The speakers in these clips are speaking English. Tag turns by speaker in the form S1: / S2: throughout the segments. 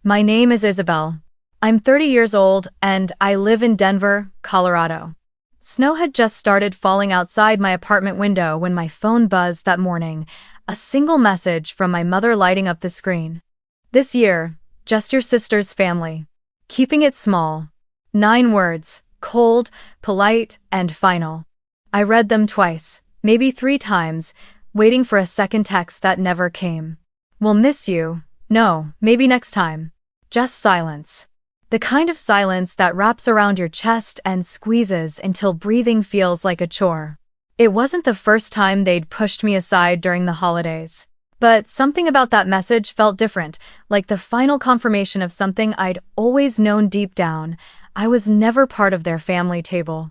S1: My name is Isabel. I'm 30 years old and I live in Denver, Colorado. Snow had just started falling outside my apartment window when my phone buzzed that morning, a single message from my mother lighting up the screen. This year, just your sister's family. Keeping it small. 9 words, cold, polite, and final. I read them twice, maybe 3 times, waiting for a second text that never came. We'll miss you. No, maybe next time. Just silence. The kind of silence that wraps around your chest and squeezes until breathing feels like a chore. It wasn't the first time they'd pushed me aside during the holidays. But something about that message felt different, like the final confirmation of something I'd always known deep down. I was never part of their family table.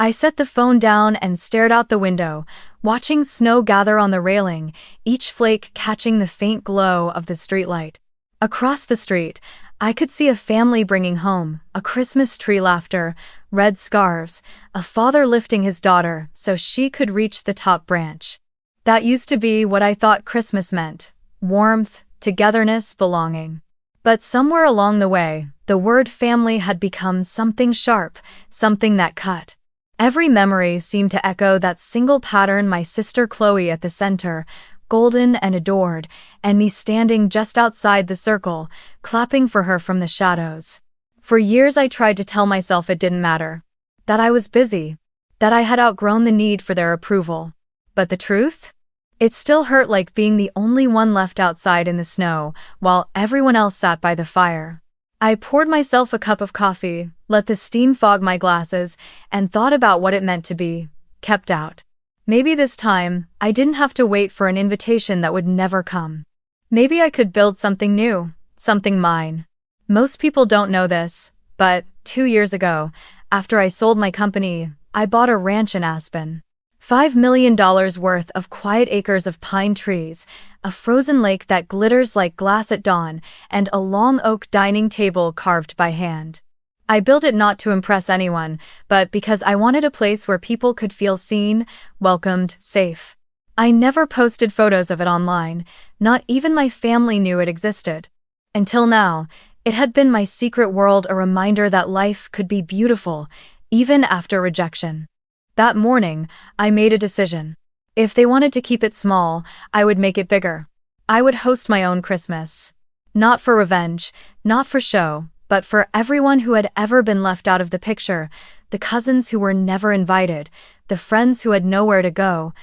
S1: I set the phone down and stared out the window, watching snow gather on the railing, each flake catching the faint glow of the streetlight. Across the street, I could see a family bringing home a Christmas tree, laughter, red scarves, a father lifting his daughter so she could reach the top branch. That used to be what I thought Christmas meant: warmth, togetherness, belonging. But somewhere along the way, the word family had become something sharp, something that cut. Every memory seemed to echo that single pattern: my sister Chloe at the center, golden and adored, and me standing just outside the circle, clapping for her from the shadows. For years I tried to tell myself it didn't matter, that I was busy, that I had outgrown the need for their approval. But the truth? It still hurt, like being the only one left outside in the snow, while everyone else sat by the fire. I poured myself a cup of coffee, let the steam fog my glasses, and thought about what it meant to be kept out. Maybe this time, I didn't have to wait for an invitation that would never come. Maybe I could build something new, something mine. Most people don't know this, but 2 years ago, after I sold my company, I bought a ranch in Aspen. $5 million worth of quiet acres of pine trees, a frozen lake that glitters like glass at dawn, and a long oak dining table carved by hand. I built it not to impress anyone, but because I wanted a place where people could feel seen, welcomed, safe. I never posted photos of it online, not even my family knew it existed. Until now, it had been my secret world, a reminder that life could be beautiful, even after rejection. That morning, I made a decision. If they wanted to keep it small, I would make it bigger. I would host my own Christmas. Not for revenge, not for show, but for everyone who had ever been left out of the picture, the cousins who were never invited, the friends who had nowhere to go,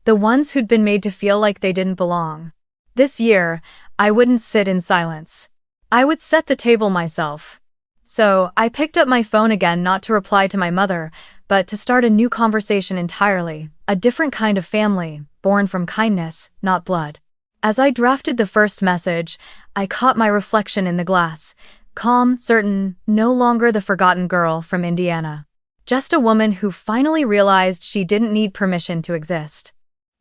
S1: the ones who'd been made to feel like they didn't belong. This year, I wouldn't sit in silence. I would set the table myself. So, I picked up my phone again, not to reply to my mother, but to start a new conversation entirely, a different kind of family, born from kindness, not blood. As I drafted the first message, I caught my reflection in the glass. Calm, certain, no longer the forgotten girl from Indiana. Just a woman who finally realized she didn't need permission to exist.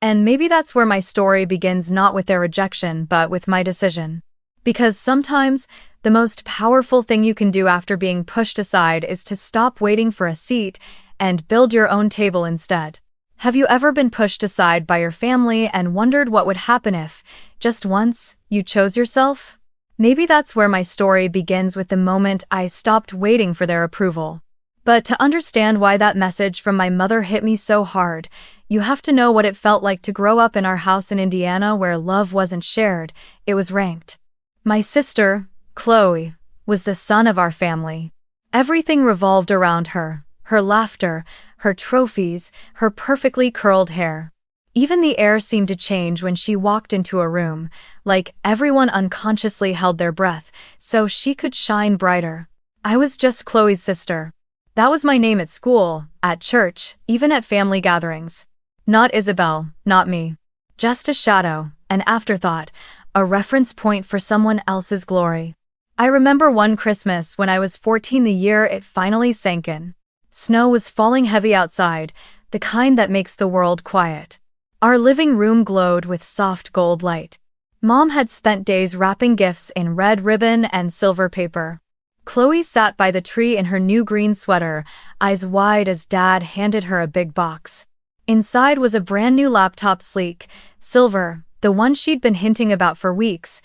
S1: And maybe that's where my story begins, not with their rejection, but with my decision. Because sometimes, the most powerful thing you can do after being pushed aside is to stop waiting for a seat and build your own table instead. Have you ever been pushed aside by your family and wondered what would happen if, just once, you chose yourself? Maybe that's where my story begins, with the moment I stopped waiting for their approval. But to understand why that message from my mother hit me so hard, you have to know what it felt like to grow up in our house in Indiana, where love wasn't shared, it was ranked. My sister, Chloe, was the sun of our family. Everything revolved around her: her laughter, her trophies, her perfectly curled hair. Even the air seemed to change when she walked into a room, like everyone unconsciously held their breath so she could shine brighter. I was just Chloe's sister. That was my name at school, at church, even at family gatherings. Not Isabel, not me. Just a shadow, an afterthought, a reference point for someone else's glory. I remember one Christmas when I was 14, the year it finally sank in. Snow was falling heavy outside, the kind that makes the world quiet. Our living room glowed with soft gold light. Mom had spent days wrapping gifts in red ribbon and silver paper. Chloe sat by the tree in her new green sweater, eyes wide as Dad handed her a big box. Inside was a brand new laptop, sleek, silver, the one she'd been hinting about for weeks.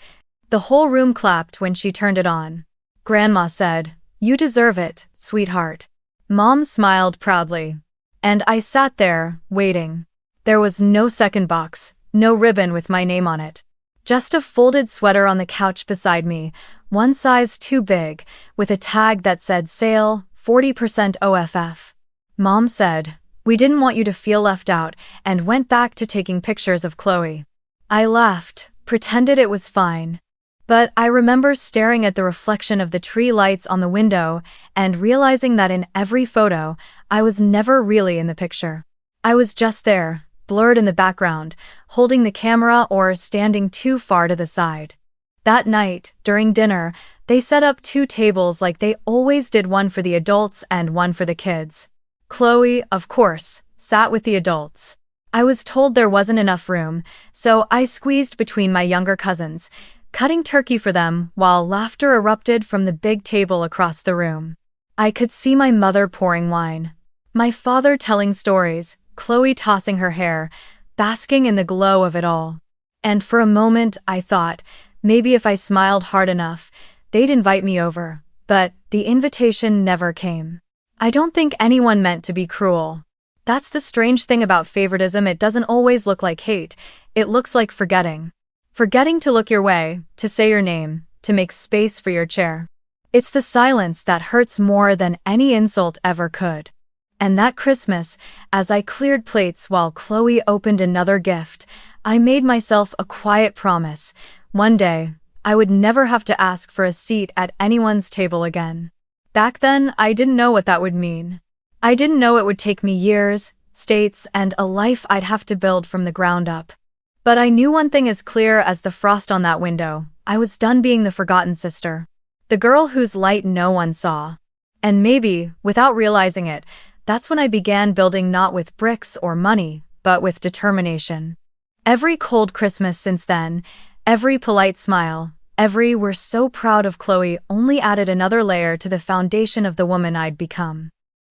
S1: The whole room clapped when she turned it on. Grandma said, "You deserve it, sweetheart." Mom smiled proudly. And I sat there, waiting. There was no second box, no ribbon with my name on it. Just a folded sweater on the couch beside me, one size too big, with a tag that said sale, 40% OFF. Mom said, "We didn't want you to feel left out," and went back to taking pictures of Chloe. I laughed, pretended it was fine. But I remember staring at the reflection of the tree lights on the window and realizing that in every photo, I was never really in the picture. I was just there, blurred in the background, holding the camera or standing too far to the side. That night, during dinner, they set up 2 tables like they always did, one for the adults and one for the kids. Chloe, of course, sat with the adults. I was told there wasn't enough room, so I squeezed between my younger cousins, cutting turkey for them while laughter erupted from the big table across the room. I could see my mother pouring wine, my father telling stories, Chloe tossing her hair, basking in the glow of it all. And for a moment I thought, maybe if I smiled hard enough, they'd invite me over. But the invitation never came. I don't think anyone meant to be cruel. That's the strange thing about favoritism, it doesn't always look like hate, it looks like forgetting. Forgetting to look your way, to say your name, to make space for your chair. It's the silence that hurts more than any insult ever could. And that Christmas, as I cleared plates while Chloe opened another gift, I made myself a quiet promise. One day, I would never have to ask for a seat at anyone's table again. Back then, I didn't know what that would mean. I didn't know it would take me years, states, and a life I'd have to build from the ground up. But I knew one thing as clear as the frost on that window. I was done being the forgotten sister. The girl whose light no one saw. And maybe, without realizing it, that's when I began building, not with bricks or money, but with determination. Every cold Christmas since then, every polite smile, every "we're so proud of Chloe" only added another layer to the foundation of the woman I'd become.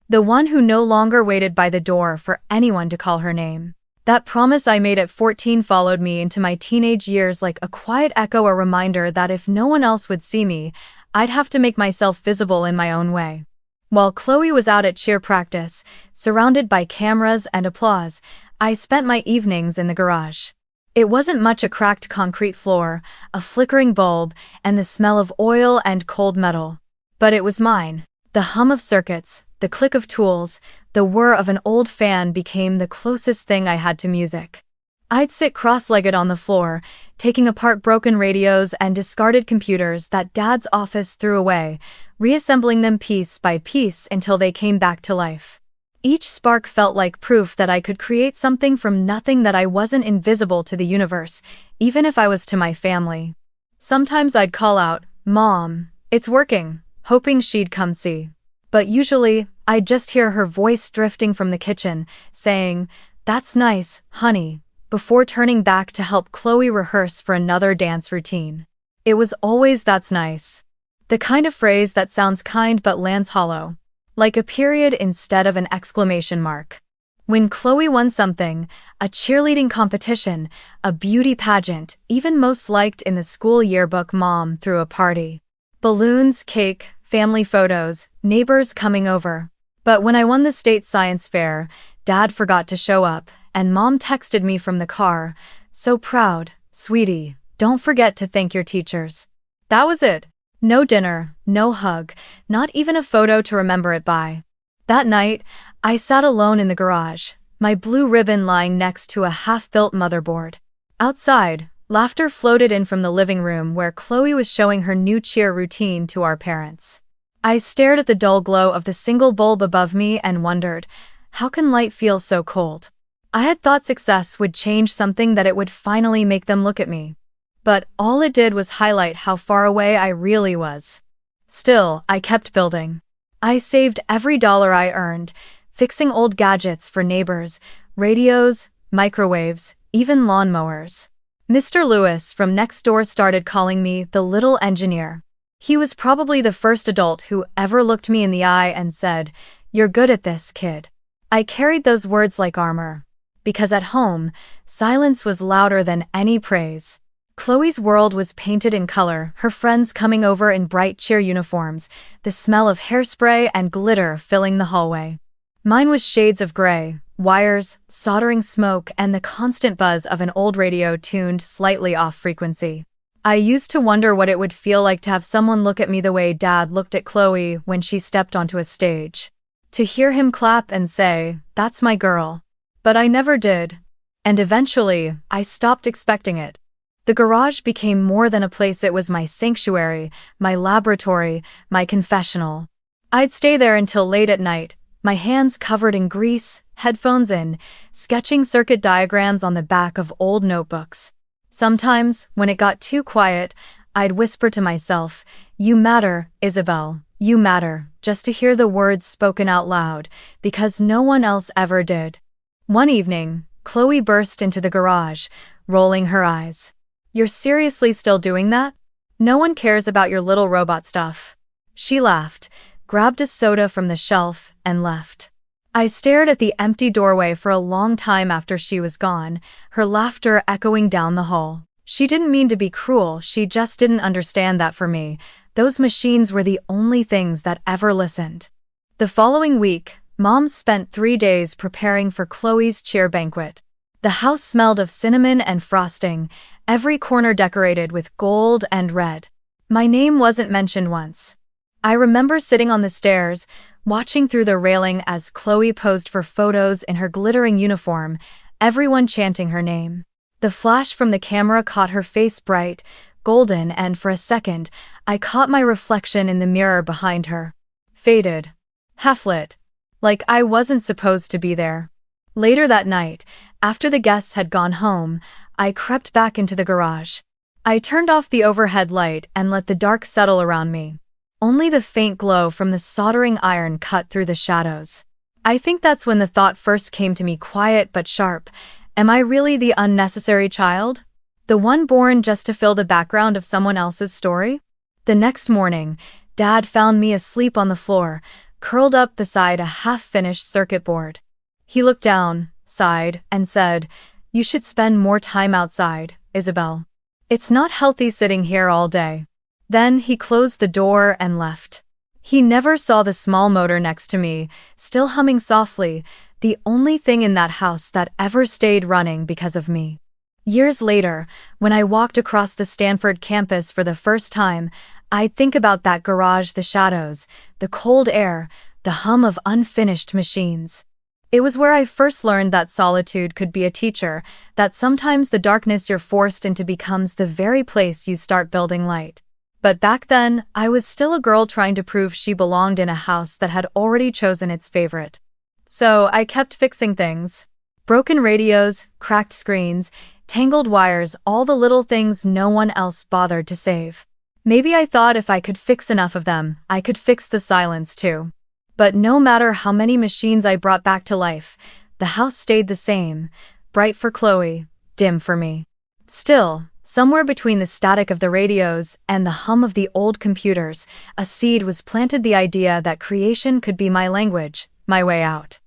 S1: The one who no longer waited by the door for anyone to call her name. That promise I made at 14 followed me into my teenage years like a quiet echo, a reminder that if no one else would see me, I'd have to make myself visible in my own way. While Chloe was out at cheer practice, surrounded by cameras and applause, I spent my evenings in the garage. It wasn't much: a cracked concrete floor, a flickering bulb, and the smell of oil and cold metal. But it was mine. The hum of circuits, the click of tools, the whir of an old fan became the closest thing I had to music. I'd sit cross-legged on the floor, taking apart broken radios and discarded computers that Dad's office threw away, reassembling them piece by piece until they came back to life. Each spark felt like proof that I could create something from nothing, that I wasn't invisible to the universe, even if I was to my family. Sometimes I'd call out, "Mom, it's working," hoping she'd come see. But usually, I'd just hear her voice drifting from the kitchen, saying, "That's nice, honey," before turning back to help Chloe rehearse for another dance routine. It was always "that's nice." The kind of phrase that sounds kind but lands hollow. Like a period instead of an exclamation mark. When Chloe won something, a cheerleading competition, a beauty pageant, even most liked in the school yearbook, Mom threw a party. Balloons, cake, family photos, neighbors coming over. But when I won the state science fair, Dad forgot to show up, and Mom texted me from the car, "So proud, sweetie, don't forget to thank your teachers." That was it. No dinner, no hug, not even a photo to remember it by. That night, I sat alone in the garage, my blue ribbon lying next to a half-built motherboard. Outside, laughter floated in from the living room where Chloe was showing her new cheer routine to our parents. I stared at the dull glow of the single bulb above me and wondered, how can light feel so cold? I had thought success would change something, that it would finally make them look at me. But all it did was highlight how far away I really was. Still, I kept building. I saved every dollar I earned, fixing old gadgets for neighbors, radios, microwaves, even lawnmowers. Mr. Lewis from next door started calling me the little engineer. He was probably the first adult who ever looked me in the eye and said, "You're good at this, kid." I carried those words like armor. Because at home, silence was louder than any praise. Chloe's world was painted in color, her friends coming over in bright cheer uniforms, the smell of hairspray and glitter filling the hallway. Mine was shades of gray, wires, soldering smoke, and the constant buzz of an old radio tuned slightly off frequency. I used to wonder what it would feel like to have someone look at me the way Dad looked at Chloe when she stepped onto a stage. To hear him clap and say, "That's my girl." But I never did. And eventually, I stopped expecting it. The garage became more than a place, it was my sanctuary, my laboratory, my confessional. I'd stay there until late at night, my hands covered in grease, headphones in, sketching circuit diagrams on the back of old notebooks. Sometimes, when it got too quiet, I'd whisper to myself, "You matter, Isabel, you matter," just to hear the words spoken out loud, because no one else ever did. One evening, Chloe burst into the garage, rolling her eyes. "You're seriously still doing that? No one cares about your little robot stuff." She laughed, grabbed a soda from the shelf, and left. I stared at the empty doorway for a long time after she was gone, her laughter echoing down the hall. She didn't mean to be cruel, she just didn't understand that for me, those machines were the only things that ever listened. The following week, Mom spent 3 days preparing for Chloe's cheer banquet. The house smelled of cinnamon and frosting, every corner decorated with gold and red. My name wasn't mentioned once. I remember sitting on the stairs, watching through the railing as Chloe posed for photos in her glittering uniform, everyone chanting her name. The flash from the camera caught her face bright, golden, and for a second, I caught my reflection in the mirror behind her. Faded. Half-lit. Like I wasn't supposed to be there. Later that night, after the guests had gone home, I crept back into the garage. I turned off the overhead light and let the dark settle around me. Only the faint glow from the soldering iron cut through the shadows. I think that's when the thought first came to me, quiet but sharp. Am I really the unnecessary child? The one born just to fill the background of someone else's story? The next morning, Dad found me asleep on the floor, curled up beside a half-finished circuit board. He looked down, sighed, and said, "You should spend more time outside, Isabel. It's not healthy sitting here all day." Then he closed the door and left. He never saw the small motor next to me, still humming softly, the only thing in that house that ever stayed running because of me. Years later, when I walked across the Stanford campus for the first time, I'd think about that garage, the shadows, the cold air, the hum of unfinished machines. It was where I first learned that solitude could be a teacher, that sometimes the darkness you're forced into becomes the very place you start building light. But back then, I was still a girl trying to prove she belonged in a house that had already chosen its favorite. So I kept fixing things. Broken radios, cracked screens, tangled wires, all the little things no one else bothered to save. Maybe I thought if I could fix enough of them, I could fix the silence too. But no matter how many machines I brought back to life, the house stayed the same, bright for Chloe, dim for me. Still, somewhere between the static of the radios and the hum of the old computers, a seed was planted, the idea that creation could be my language, my way out.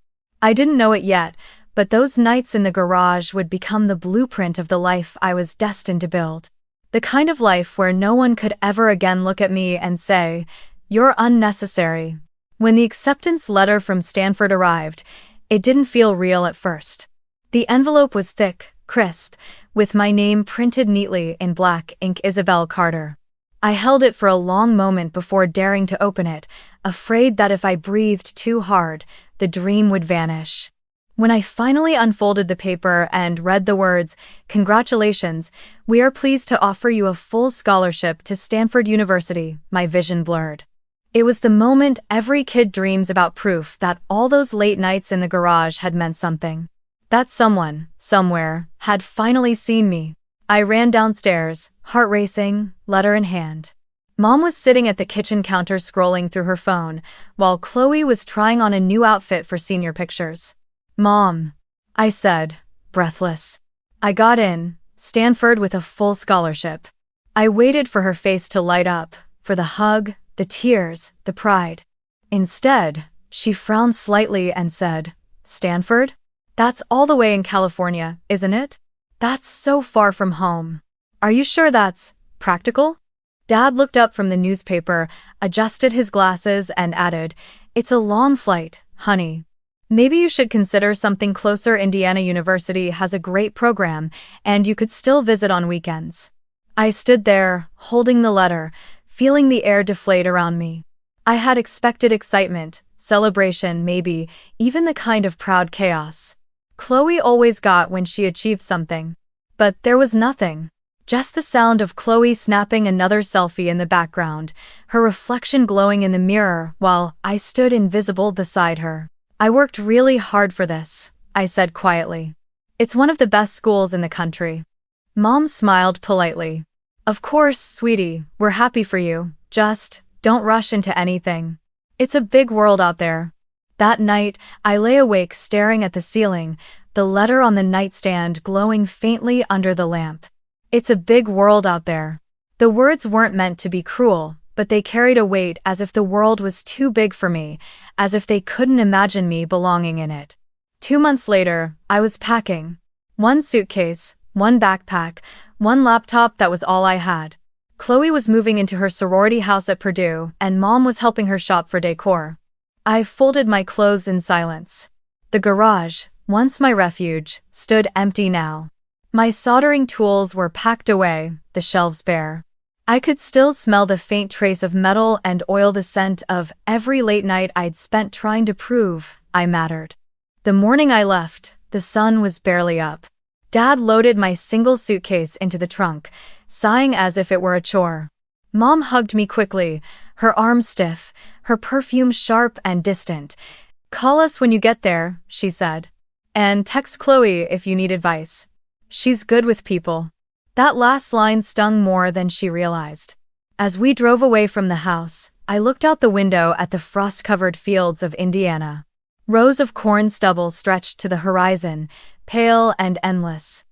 S1: I didn't know it yet, but those nights in the garage would become the blueprint of the life I was destined to build. The kind of life where no one could ever again look at me and say, "You're unnecessary." When the acceptance letter from Stanford arrived, it didn't feel real at first. The envelope was thick, crisp, with my name printed neatly in black ink, Isabel Carter. I held it for a long moment before daring to open it, afraid that if I breathed too hard, the dream would vanish. When I finally unfolded the paper and read the words, "Congratulations, we are pleased to offer you a full scholarship to Stanford University," my vision blurred. It was the moment every kid dreams about, proof that all those late nights in the garage had meant something. That someone, somewhere, had finally seen me. I ran downstairs, heart racing, letter in hand. Mom was sitting at the kitchen counter scrolling through her phone, while Chloe was trying on a new outfit for senior pictures. "Mom," I said, breathless. I got in, Stanford with a full scholarship. I waited for her face to light up, for the hug, the tears, the pride. Instead, she frowned slightly and said, "Stanford? That's all the way in California, isn't it? That's so far from home." Are you sure that's practical? Dad looked up from the newspaper, adjusted his glasses, and added, "It's a long flight, honey. Maybe you should consider something closer. Indiana University has a great program, and you could still visit on weekends." I stood there, holding the letter, feeling the air deflate around me. I had expected excitement, celebration, maybe, even the kind of proud chaos Chloe always got when she achieved something. But there was nothing. Just the sound of Chloe snapping another selfie in the background, her reflection glowing in the mirror while I stood invisible beside her. "I worked really hard for this," I said quietly. "It's one of the best schools in the country." Mom smiled politely. "Of course, sweetie, we're happy for you. Just don't rush into anything. It's a big world out there." That night, I lay awake staring at the ceiling, the letter on the nightstand glowing faintly under the lamp. It's a big world out there. The words weren't meant to be cruel, but they carried a weight as if the world was too big for me, as if they couldn't imagine me belonging in it. 2 months later, I was packing. One suitcase, one backpack, one laptop, that was all I had. Chloe was moving into her sorority house at Purdue, and Mom was helping her shop for decor. I folded my clothes in silence. The garage, once my refuge, stood empty now. My soldering tools were packed away, the shelves bare. I could still smell the faint trace of metal and oil, the scent of every late night I'd spent trying to prove I mattered. The morning I left, the sun was barely up. Dad loaded my single suitcase into the trunk, sighing as if it were a chore. Mom hugged me quickly, her arms stiff, her perfume sharp and distant. "Call us when you get there," she said. "And text Chloe if you need advice. She's good with people." That last line stung more than she realized. As we drove away from the house, I looked out the window at the frost-covered fields of Indiana. Rows of corn stubble stretched to the horizon, pale and endless.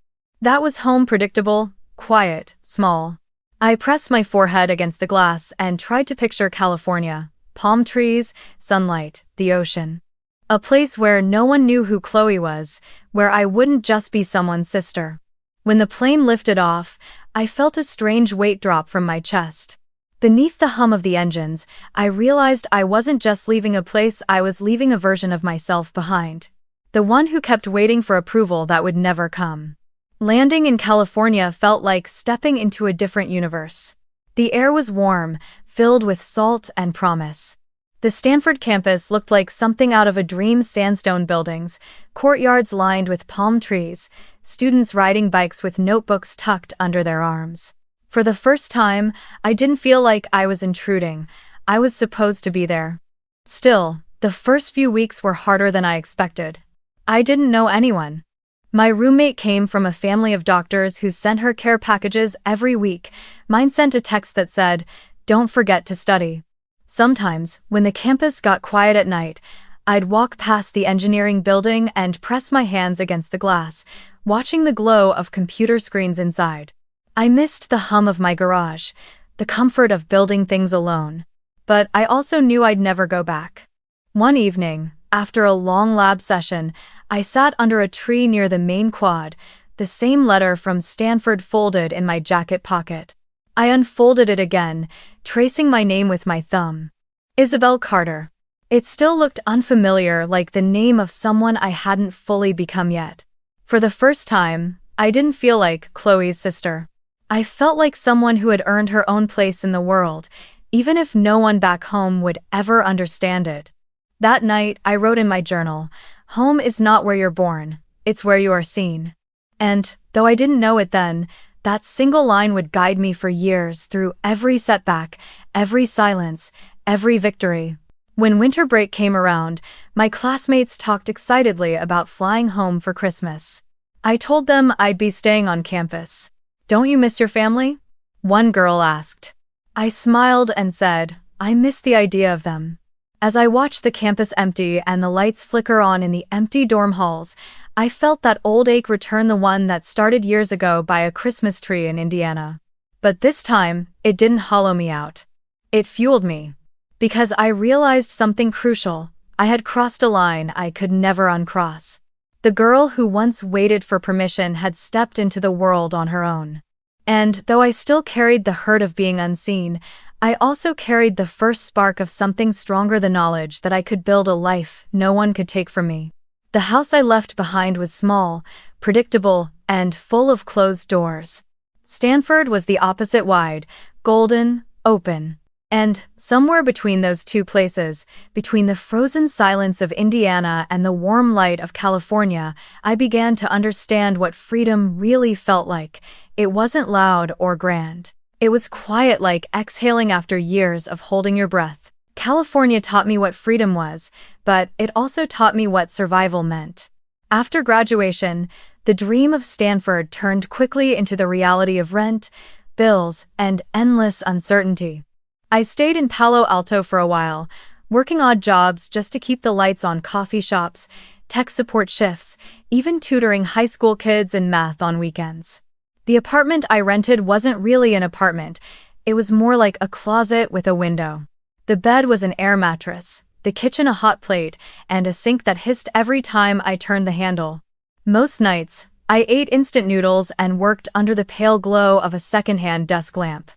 S1: That was home, predictable, quiet, small. I pressed my forehead against the glass and tried to picture California, palm trees, sunlight, the ocean. A place where no one knew who Chloe was, where I wouldn't just be someone's sister. When the plane lifted off, I felt a strange weight drop from my chest. Beneath the hum of the engines, I realized I wasn't just leaving a place, I was leaving a version of myself behind. The one who kept waiting for approval that would never come. Landing in California felt like stepping into a different universe. The air was warm, filled with salt and promise. The Stanford campus looked like something out of a dream: sandstone buildings, courtyards lined with palm trees, students riding bikes with notebooks tucked under their arms. For the first time, I didn't feel like I was intruding. I was supposed to be there. Still, the first few weeks were harder than I expected. I didn't know anyone. My roommate came from a family of doctors who sent her care packages every week. Mine sent a text that said, "Don't forget to study." Sometimes, when the campus got quiet at night, I'd walk past the engineering building and press my hands against the glass, watching the glow of computer screens inside. I missed the hum of my garage, the comfort of building things alone. But I also knew I'd never go back. One evening, after a long lab session, I sat under a tree near the main quad, the same letter from Stanford folded in my jacket pocket. I unfolded it again, tracing my name with my thumb. Isabel Carter. It still looked unfamiliar, like the name of someone I hadn't fully become yet. For the first time, I didn't feel like Chloe's sister. I felt like someone who had earned her own place in the world, even if no one back home would ever understand it. That night, I wrote in my journal, "Home is not where you're born, it's where you are seen." And, though I didn't know it then, that single line would guide me for years through every setback, every silence, every victory. When winter break came around, my classmates talked excitedly about flying home for Christmas. I told them I'd be staying on campus. "Don't you miss your family?" one girl asked. I smiled and said, "I miss the idea of them." As I watched the campus empty and the lights flicker on in the empty dorm halls, I felt that old ache return, the one that started years ago by a Christmas tree in Indiana. But this time, it didn't hollow me out. It fueled me. Because I realized something crucial: I had crossed a line I could never uncross. The girl who once waited for permission had stepped into the world on her own. And though I still carried the hurt of being unseen, I also carried the first spark of something stronger than knowledge that I could build a life no one could take from me. The house I left behind was small, predictable, and full of closed doors. Stanford was the opposite: wide, golden, open. And somewhere between those two places, between the frozen silence of Indiana and the warm light of California, I began to understand what freedom really felt like. It wasn't loud or grand. It was quiet, like exhaling after years of holding your breath. California taught me what freedom was, but it also taught me what survival meant. After graduation, the dream of Stanford turned quickly into the reality of rent, bills, and endless uncertainty. I stayed in Palo Alto for a while, working odd jobs just to keep the lights on: coffee shops, tech support shifts, even tutoring high school kids in math on weekends. The apartment I rented wasn't really an apartment. It was more like a closet with a window. The bed was an air mattress, the kitchen a hot plate, and a sink that hissed every time I turned the handle. Most nights, I ate instant noodles and worked under the pale glow of a secondhand desk lamp.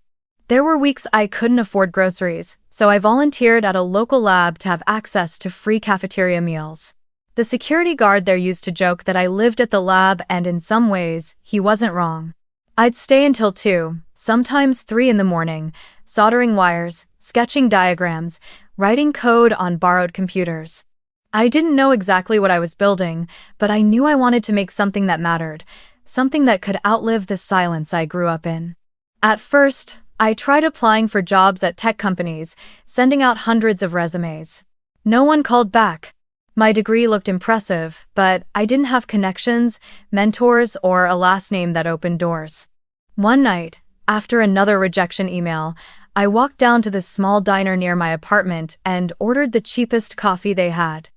S1: There were weeks I couldn't afford groceries, so I volunteered at a local lab to have access to free cafeteria meals. The security guard there used to joke that I lived at the lab, and in some ways, he wasn't wrong. I'd stay until 2, sometimes 3 in the morning, soldering wires, sketching diagrams, writing code on borrowed computers. I didn't know exactly what I was building, but I knew I wanted to make something that mattered, something that could outlive the silence I grew up in. At first, I tried applying for jobs at tech companies, sending out hundreds of resumes. No one called back. My degree looked impressive, but I didn't have connections, mentors, or a last name that opened doors. One night, after another rejection email, I walked down to the small diner near my apartment and ordered the cheapest coffee they had.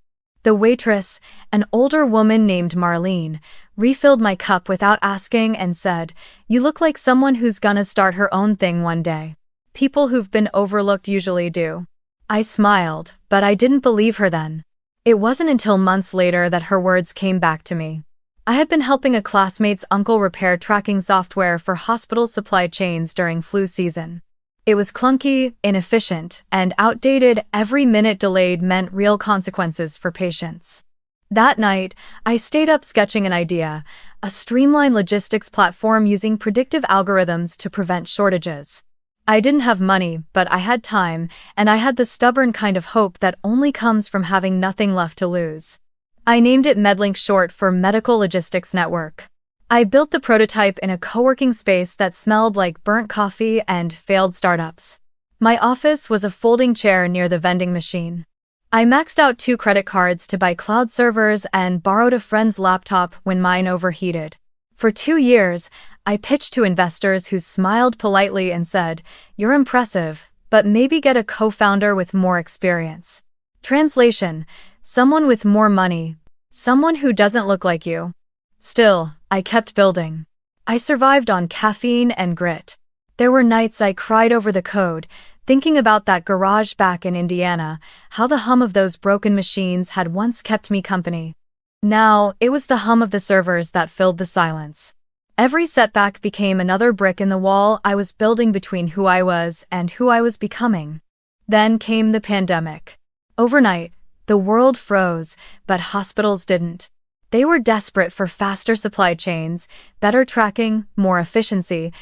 S1: The waitress, an older woman named Marlene, refilled my cup without asking and said, "You look like someone who's gonna start her own thing one day. People who've been overlooked usually do." I smiled, but I didn't believe her then. It wasn't until months later that her words came back to me. I had been helping a classmate's uncle repair tracking software for hospital supply chains during flu season. It was clunky, inefficient, and outdated. Every minute delayed meant real consequences for patients. That night, I stayed up sketching an idea: a streamlined logistics platform using predictive algorithms to prevent shortages. I didn't have money, but I had time, and I had the stubborn kind of hope that only comes from having nothing left to lose. I named it MedLink, short for Medical Logistics Network. I built the prototype in a co-working space that smelled like burnt coffee and failed startups. My office was a folding chair near the vending machine. I maxed out 2 credit cards to buy cloud servers and borrowed a friend's laptop when mine overheated. For 2 years, I pitched to investors who smiled politely and said, "You're impressive, but maybe get a co-founder with more experience." Translation: someone with more money, someone who doesn't look like you. Still, I kept building. I survived on caffeine and grit. There were nights I cried over the code, thinking about that garage back in Indiana, how the hum of those broken machines had once kept me company. Now, it was the hum of the servers that filled the silence. Every setback became another brick in the wall I was building between who I was and who I was becoming. Then came the pandemic. Overnight, the world froze, but hospitals didn't. They were desperate for faster supply chains, better tracking, more efficiency,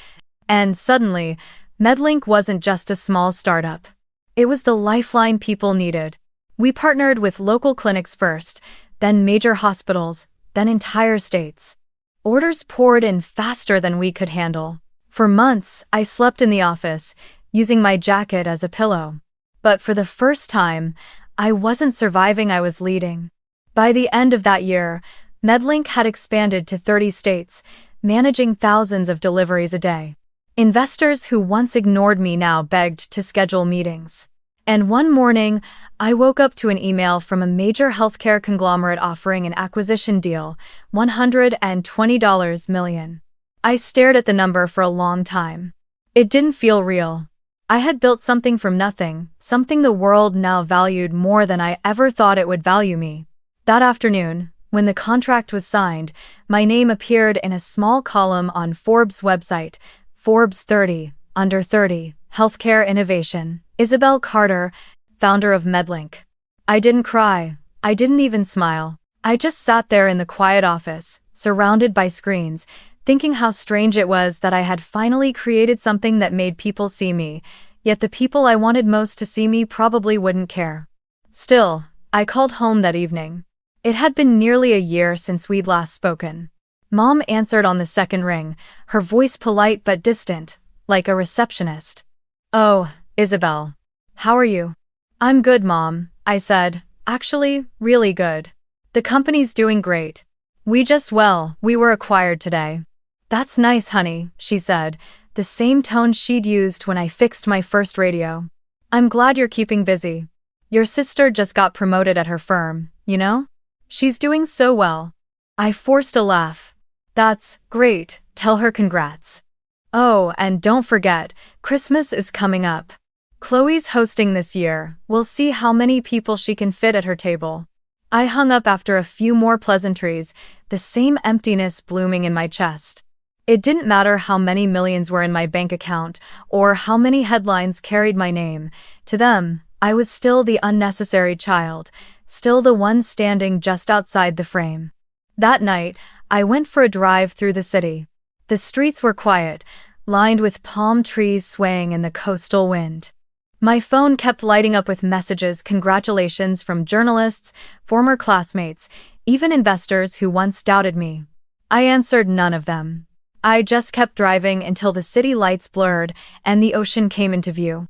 S1: and suddenly, MedLink wasn't just a small startup. It was the lifeline people needed. We partnered with local clinics first, then major hospitals, then entire states. Orders poured in faster than we could handle. For months, I slept in the office, using my jacket as a pillow. But for the first time, I wasn't surviving, I was leading. By the end of that year, MedLink had expanded to 30 states, managing thousands of deliveries a day. Investors who once ignored me now begged to schedule meetings. And one morning, I woke up to an email from a major healthcare conglomerate offering an acquisition deal, $120 million. I stared at the number for a long time. It didn't feel real. I had built something from nothing, something the world now valued more than I ever thought it would value me. That afternoon, when the contract was signed, my name appeared in a small column on Forbes' website: Forbes 30, Under 30, Healthcare Innovation, Isabel Carter, founder of Medlink. I didn't cry. I didn't even smile. I just sat there in the quiet office, surrounded by screens, thinking how strange it was that I had finally created something that made people see me, yet the people I wanted most to see me probably wouldn't care. Still, I called home that evening. It had been nearly a year since we'd last spoken. Mom answered on the second ring, her voice polite but distant, like a receptionist. "Oh, Isabel. How are you?" "I'm good, Mom," I said. "Actually, really good. The company's doing great. We were acquired today." "That's nice, honey," she said, the same tone she'd used when I fixed my first radio. "I'm glad you're keeping busy. Your sister just got promoted at her firm, you know? She's doing so well." I forced a laugh. "That's great, tell her congrats. Oh, and don't forget, Christmas is coming up. Chloe's hosting this year. We'll see how many people she can fit at her table." I hung up after a few more pleasantries, the same emptiness blooming in my chest. It didn't matter how many millions were in my bank account, or how many headlines carried my name. To them, I was still the unnecessary child, still the one standing just outside the frame. That night, I went for a drive through the city. The streets were quiet, lined with palm trees swaying in the coastal wind. My phone kept lighting up with messages, congratulations from journalists, former classmates, even investors who once doubted me. I answered none of them. I just kept driving until the city lights blurred and the ocean came into view.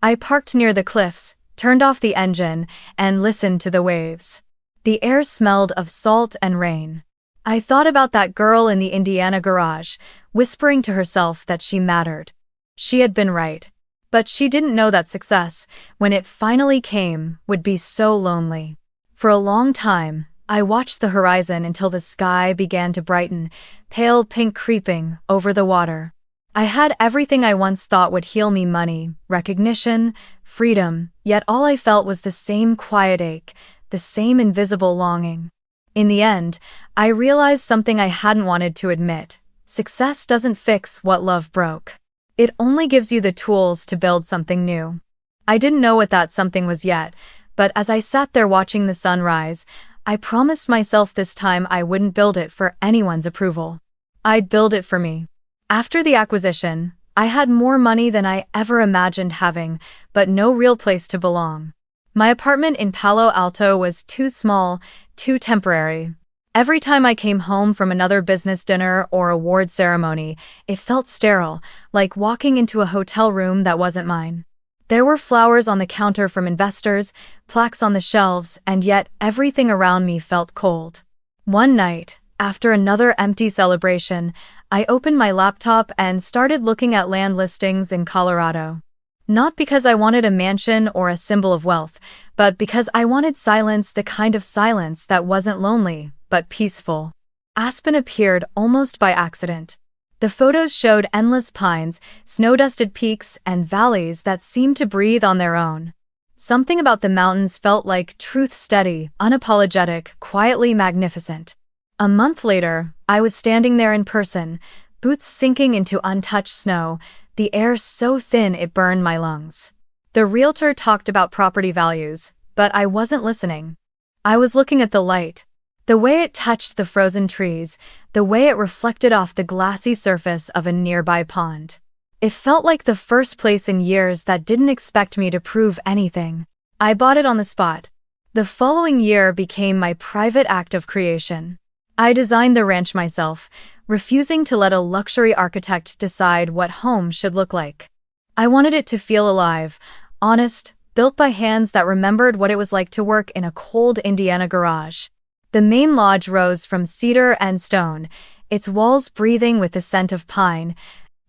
S1: I parked near the cliffs, turned off the engine, and listened to the waves. The air smelled of salt and rain. I thought about that girl in the Indiana garage, whispering to herself that she mattered. She had been right. But she didn't know that success, when it finally came, would be so lonely. For a long time, I watched the horizon until the sky began to brighten, pale pink creeping over the water. I had everything I once thought would heal me: money, recognition, freedom, yet all I felt was the same quiet ache, the same invisible longing. In the end, I realized something I hadn't wanted to admit. Success doesn't fix what love broke. It only gives you the tools to build something new. I didn't know what that something was yet, but as I sat there watching the sun rise, I promised myself this time I wouldn't build it for anyone's approval. I'd build it for me. After the acquisition, I had more money than I ever imagined having, but no real place to belong. My apartment in Palo Alto was too small, too temporary. Every time I came home from another business dinner or award ceremony, it felt sterile, like walking into a hotel room that wasn't mine. There were flowers on the counter from investors, plaques on the shelves, and yet everything around me felt cold. One night, after another empty celebration, I opened my laptop and started looking at land listings in Colorado. Not because I wanted a mansion or a symbol of wealth, but because I wanted silence, the kind of silence that wasn't lonely, but peaceful. Aspen appeared almost by accident. The photos showed endless pines, snow-dusted peaks, and valleys that seemed to breathe on their own. Something about the mountains felt like truth: steady, unapologetic, quietly magnificent. A month later, I was standing there in person, boots sinking into untouched snow, the air so thin it burned my lungs. The realtor talked about property values, but I wasn't listening. I was looking at the light. The way it touched the frozen trees, the way it reflected off the glassy surface of a nearby pond. It felt like the first place in years that didn't expect me to prove anything. I bought it on the spot. The following year became my private act of creation. I designed the ranch myself, refusing to let a luxury architect decide what home should look like. I wanted it to feel alive, honest, built by hands that remembered what it was like to work in a cold Indiana garage. The main lodge rose from cedar and stone, its walls breathing with the scent of pine.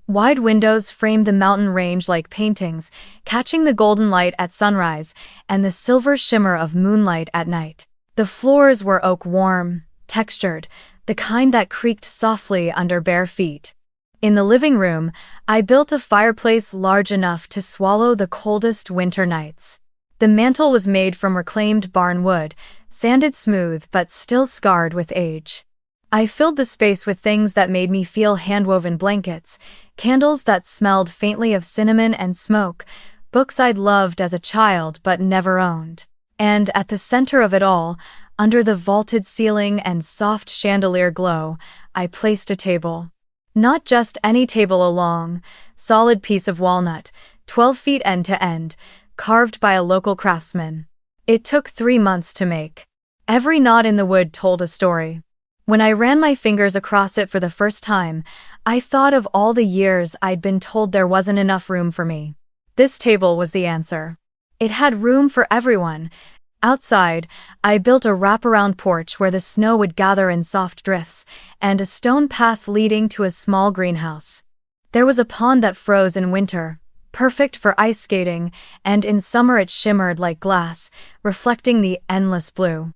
S1: Wide windows framed the mountain range like paintings, catching the golden light at sunrise and the silver shimmer of moonlight at night. The floors were oak, warm, textured, the kind that creaked softly under bare feet. In the living room, I built a fireplace large enough to swallow the coldest winter nights. The mantel was made from reclaimed barn wood, sanded smooth but still scarred with age. I filled the space with things that made me feel hand-woven blankets, candles that smelled faintly of cinnamon and smoke, books I'd loved as a child but never owned. And at the center of it all, under the vaulted ceiling and soft chandelier glow, I placed a table. Not just any table, a long, solid piece of walnut, 12 feet end to end, carved by a local craftsman. It took 3 months to make. Every knot in the wood told a story. When I ran my fingers across it for the first time, I thought of all the years I'd been told there wasn't enough room for me. This table was the answer. It had room for everyone. Outside, I built a wraparound porch where the snow would gather in soft drifts, and a stone path leading to a small greenhouse. There was a pond that froze in winter, perfect for ice skating, and in summer it shimmered like glass, reflecting the endless blue.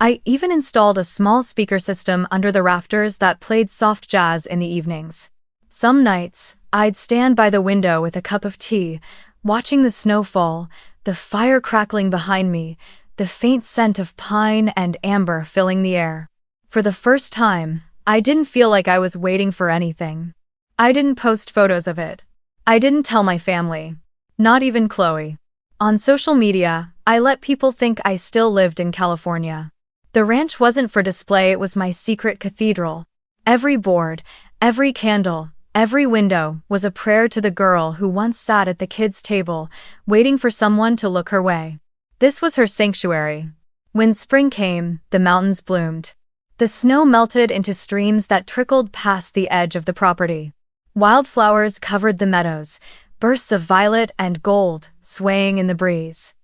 S1: I even installed a small speaker system under the rafters that played soft jazz in the evenings. Some nights, I'd stand by the window with a cup of tea, watching the snow fall, the fire crackling behind me, the faint scent of pine and amber filling the air. For the first time, I didn't feel like I was waiting for anything. I didn't post photos of it. I didn't tell my family. Not even Chloe. On social media, I let people think I still lived in California. The ranch wasn't for display, it was my secret cathedral. Every board, every candle, every window was a prayer to the girl who once sat at the kids' table, waiting for someone to look her way. This was her sanctuary. When spring came, the mountains bloomed. The snow melted into streams that trickled past the edge of the property. Wildflowers covered the meadows, bursts of violet and gold swaying in the breeze.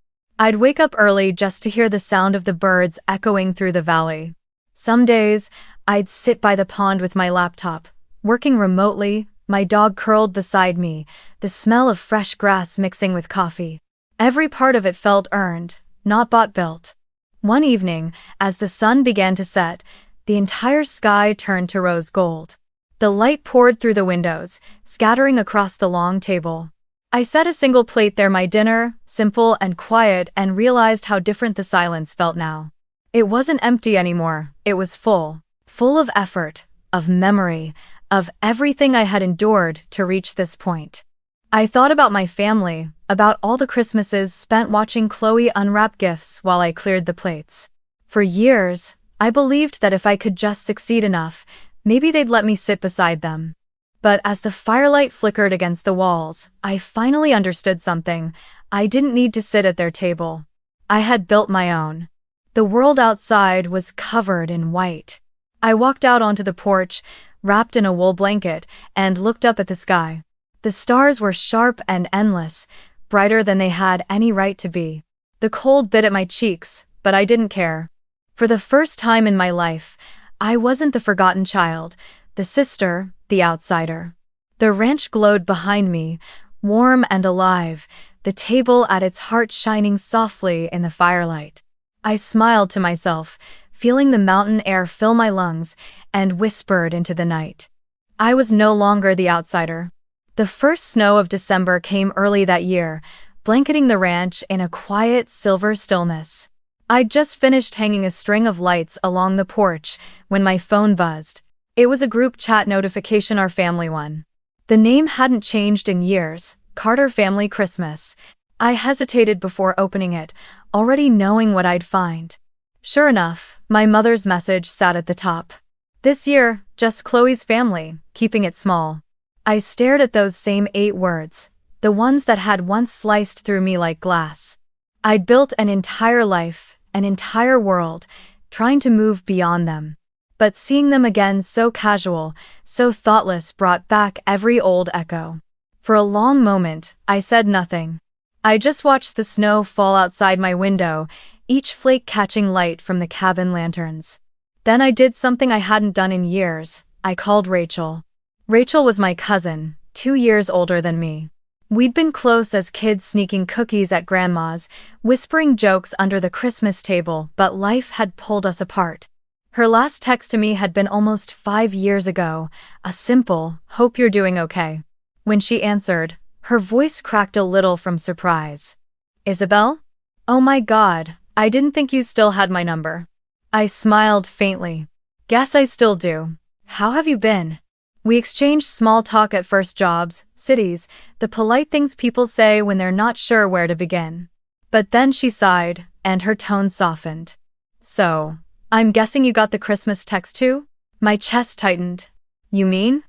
S1: I'd wake up early just to hear the sound of the birds echoing through the valley. Some days, I'd sit by the pond with my laptop, working remotely, my dog curled beside me, the smell of fresh grass mixing with coffee. Every part of it felt earned, not bought built. One evening, as the sun began to set, the entire sky turned to rose gold. The light poured through the windows, scattering across the long table. I set a single plate there, my dinner, simple and quiet, and realized how different the silence felt now. It wasn't empty anymore, it was full. Full of effort, of memory, of everything I had endured to reach this point. I thought about my family, about all the Christmases spent watching Chloe unwrap gifts while I cleared the plates. For years, I believed that if I could just succeed enough, maybe they'd let me sit beside them. But as the firelight flickered against the walls, I finally understood something. I didn't need to sit at their table. I had built my own. The world outside was covered in white. I walked out onto the porch, wrapped in a wool blanket, and looked up at the sky. The stars were sharp and endless, brighter than they had any right to be. The cold bit at my cheeks, but I didn't care. For the first time in my life, I wasn't the forgotten child, the sister, the outsider. The ranch glowed behind me, warm and alive, the table at its heart shining softly in the firelight. I smiled to myself, feeling the mountain air fill my lungs, and whispered into the night. I was no longer the outsider. The first snow of December came early that year, blanketing the ranch in a quiet silver stillness. I'd just finished hanging a string of lights along the porch when my phone buzzed. It was a group chat notification, our family one. The name hadn't changed in years, Carter Family Christmas. I hesitated before opening it, already knowing what I'd find. Sure enough, my mother's message sat at the top. This year, just Chloe's family, keeping it small. I stared at those same 8 words, the ones that had once sliced through me like glass. I'd built an entire life, an entire world, trying to move beyond them. But seeing them again so casual, so thoughtless brought back every old echo. For a long moment, I said nothing. I just watched the snow fall outside my window, each flake catching light from the cabin lanterns. Then I did something I hadn't done in years. I called Rachel. Rachel was my cousin, 2 years older than me. We'd been close as kids, sneaking cookies at Grandma's, whispering jokes under the Christmas table, but life had pulled us apart. Her last text to me had been almost 5 years ago, a simple, "Hope you're doing okay." When she answered, her voice cracked a little from surprise. "Isabel? Oh my God, I didn't think you still had my number." I smiled faintly. Guess I still do. How have you been? We exchanged small talk at first: jobs, cities, the polite things people say when they're not sure where to begin. But then she sighed, and her tone softened. So, I'm guessing you got the Christmas text too? My chest tightened. You mean?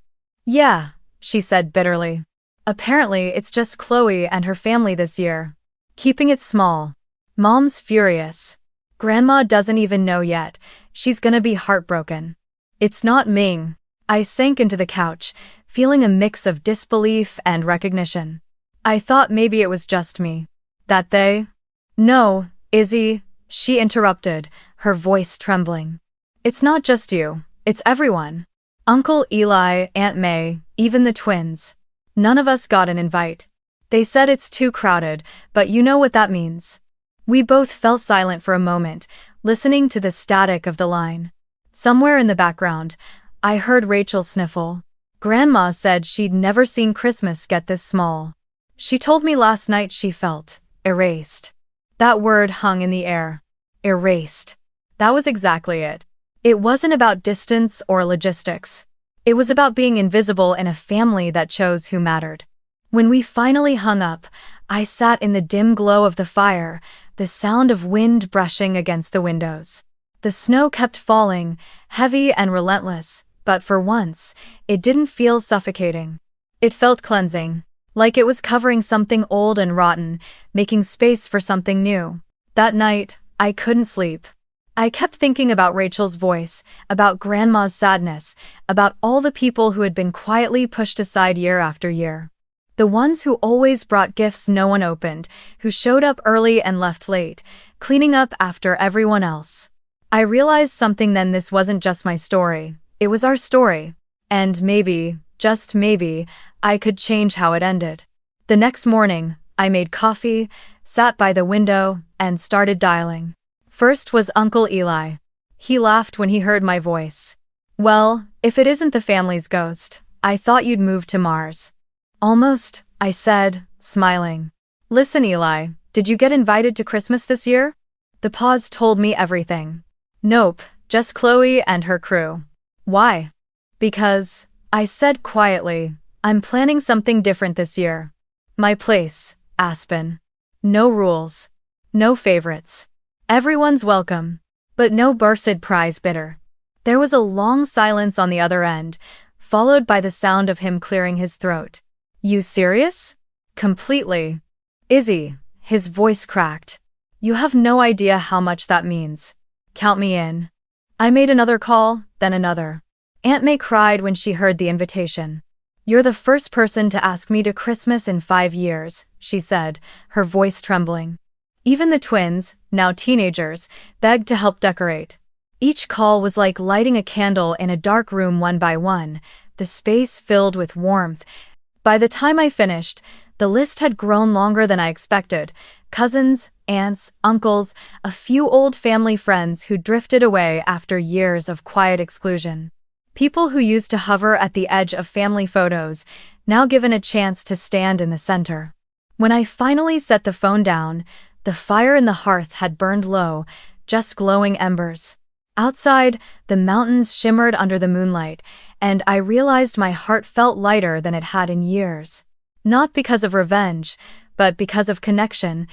S1: Yeah, she said bitterly. Apparently it's just Chloe and her family this year. Keeping it small. Mom's furious. Grandma doesn't even know yet. She's gonna be heartbroken. It's not Ming. I sank into the couch, feeling a mix of disbelief and recognition. I thought maybe it was just me. That they? No, Izzy, she interrupted, her voice trembling. It's not just you, it's everyone. Uncle Eli, Aunt May, even the twins. None of us got an invite. They said it's too crowded, but you know what that means. We both fell silent for a moment, listening to the static of the line. Somewhere in the background, I heard Rachel sniffle. Grandma said she'd never seen Christmas get this small. She told me last night she felt erased. That word hung in the air. Erased. That was exactly it. It wasn't about distance or logistics. It was about being invisible in a family that chose who mattered. When we finally hung up, I sat in the dim glow of the fire, the sound of wind brushing against the windows. The snow kept falling, heavy and relentless, but for once, it didn't feel suffocating. It felt cleansing, like it was covering something old and rotten, making space for something new. That night, I couldn't sleep. I kept thinking about Rachel's voice, about Grandma's sadness, about all the people who had been quietly pushed aside year after year. The ones who always brought gifts no one opened, who showed up early and left late, cleaning up after everyone else. I realized something then: this wasn't just my story, it was our story. And maybe, just maybe, I could change how it ended. The next morning, I made coffee, sat by the window, and started dialing. First was Uncle Eli. He laughed when he heard my voice. Well, if it isn't the family's ghost, I thought you'd moved to Mars. Almost, I said, smiling. Listen, Eli, did you get invited to Christmas this year? The pause told me everything. Nope, just Chloe and her crew. Why? Because, I said quietly, I'm planning something different this year. My place, Aspen. No rules. No favorites. Everyone's welcome. But no Bursid prize bidder. There was a long silence on the other end, followed by the sound of him clearing his throat. You serious? Completely. Izzy, his voice cracked. You have no idea how much that means. Count me in. I made another call, then another. Aunt May cried when she heard the invitation. You're the first person to ask me to Christmas in 5 years, she said, her voice trembling. Even the twins, now teenagers, begged to help decorate. Each call was like lighting a candle in a dark room one by one, the space filled with warmth. By the time I finished, the list had grown longer than I expected. Cousins, aunts, uncles, a few old family friends who drifted away after years of quiet exclusion. People who used to hover at the edge of family photos, now given a chance to stand in the center. When I finally set the phone down, the fire in the hearth had burned low, just glowing embers. Outside, the mountains shimmered under the moonlight, and I realized my heart felt lighter than it had in years. Not because of revenge, but because of connection.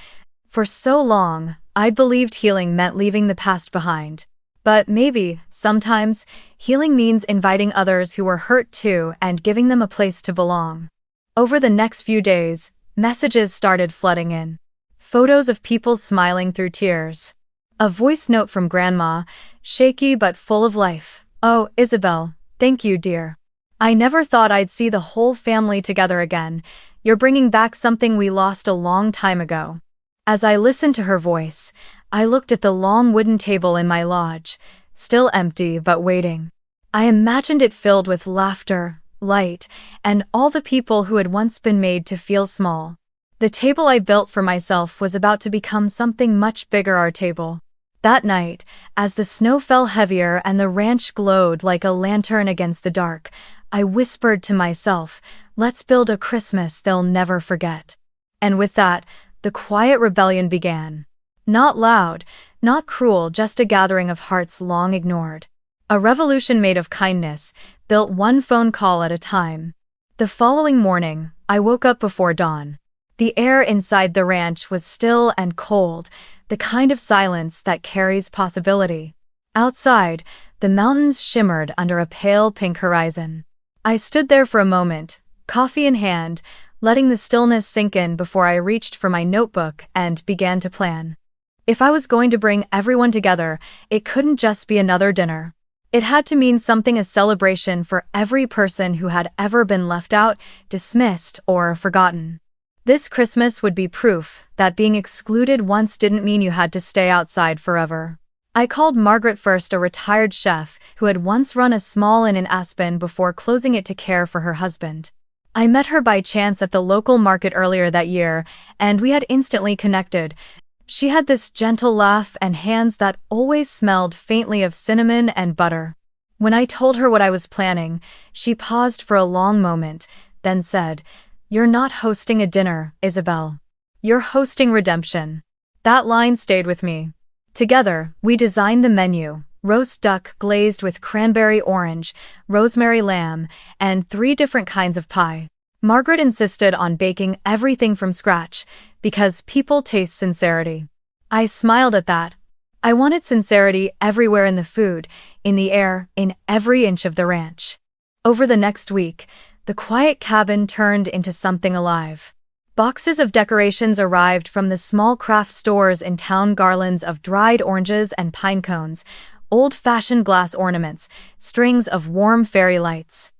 S1: For so long, I'd believed healing meant leaving the past behind. But maybe, sometimes, healing means inviting others who were hurt too and giving them a place to belong. Over the next few days, messages started flooding in. Photos of people smiling through tears. A voice note from Grandma, shaky but full of life. Oh, Isabel, thank you, dear. I never thought I'd see the whole family together again. You're bringing back something we lost a long time ago. As I listened to her voice, I looked at the long wooden table in my lodge, still empty but waiting. I imagined it filled with laughter, light, and all the people who had once been made to feel small. The table I built for myself was about to become something much bigger: our table. That night, as the snow fell heavier and the ranch glowed like a lantern against the dark, I whispered to myself, let's build a Christmas they'll never forget. And with that, the quiet rebellion began. Not loud, not cruel, just a gathering of hearts long ignored. A revolution made of kindness, built one phone call at a time. The following morning, I woke up before dawn. The air inside the ranch was still and cold, the kind of silence that carries possibility. Outside, the mountains shimmered under a pale pink horizon. I stood there for a moment, coffee in hand, letting the stillness sink in before I reached for my notebook and began to plan. If I was going to bring everyone together, it couldn't just be another dinner. It had to mean something, a celebration for every person who had ever been left out, dismissed, or forgotten. This Christmas would be proof that being excluded once didn't mean you had to stay outside forever. I called Margaret first, a retired chef who had once run a small inn in Aspen before closing it to care for her husband. I met her by chance at the local market earlier that year, and we had instantly connected. She had this gentle laugh and hands that always smelled faintly of cinnamon and butter. When I told her what I was planning, she paused for a long moment, then said, "You're not hosting a dinner, Isabel. You're hosting redemption." That line stayed with me. Together, we designed the menu: roast duck glazed with cranberry orange, rosemary lamb, and 3 different kinds of pie. Margaret insisted on baking everything from scratch, because people taste sincerity. I smiled at that. I wanted sincerity everywhere, in the food, in the air, in every inch of the ranch. Over the next week, the quiet cabin turned into something alive. Boxes of decorations arrived from the small craft stores in town: garlands of dried oranges and pine cones, old-fashioned glass ornaments, strings of warm fairy lights.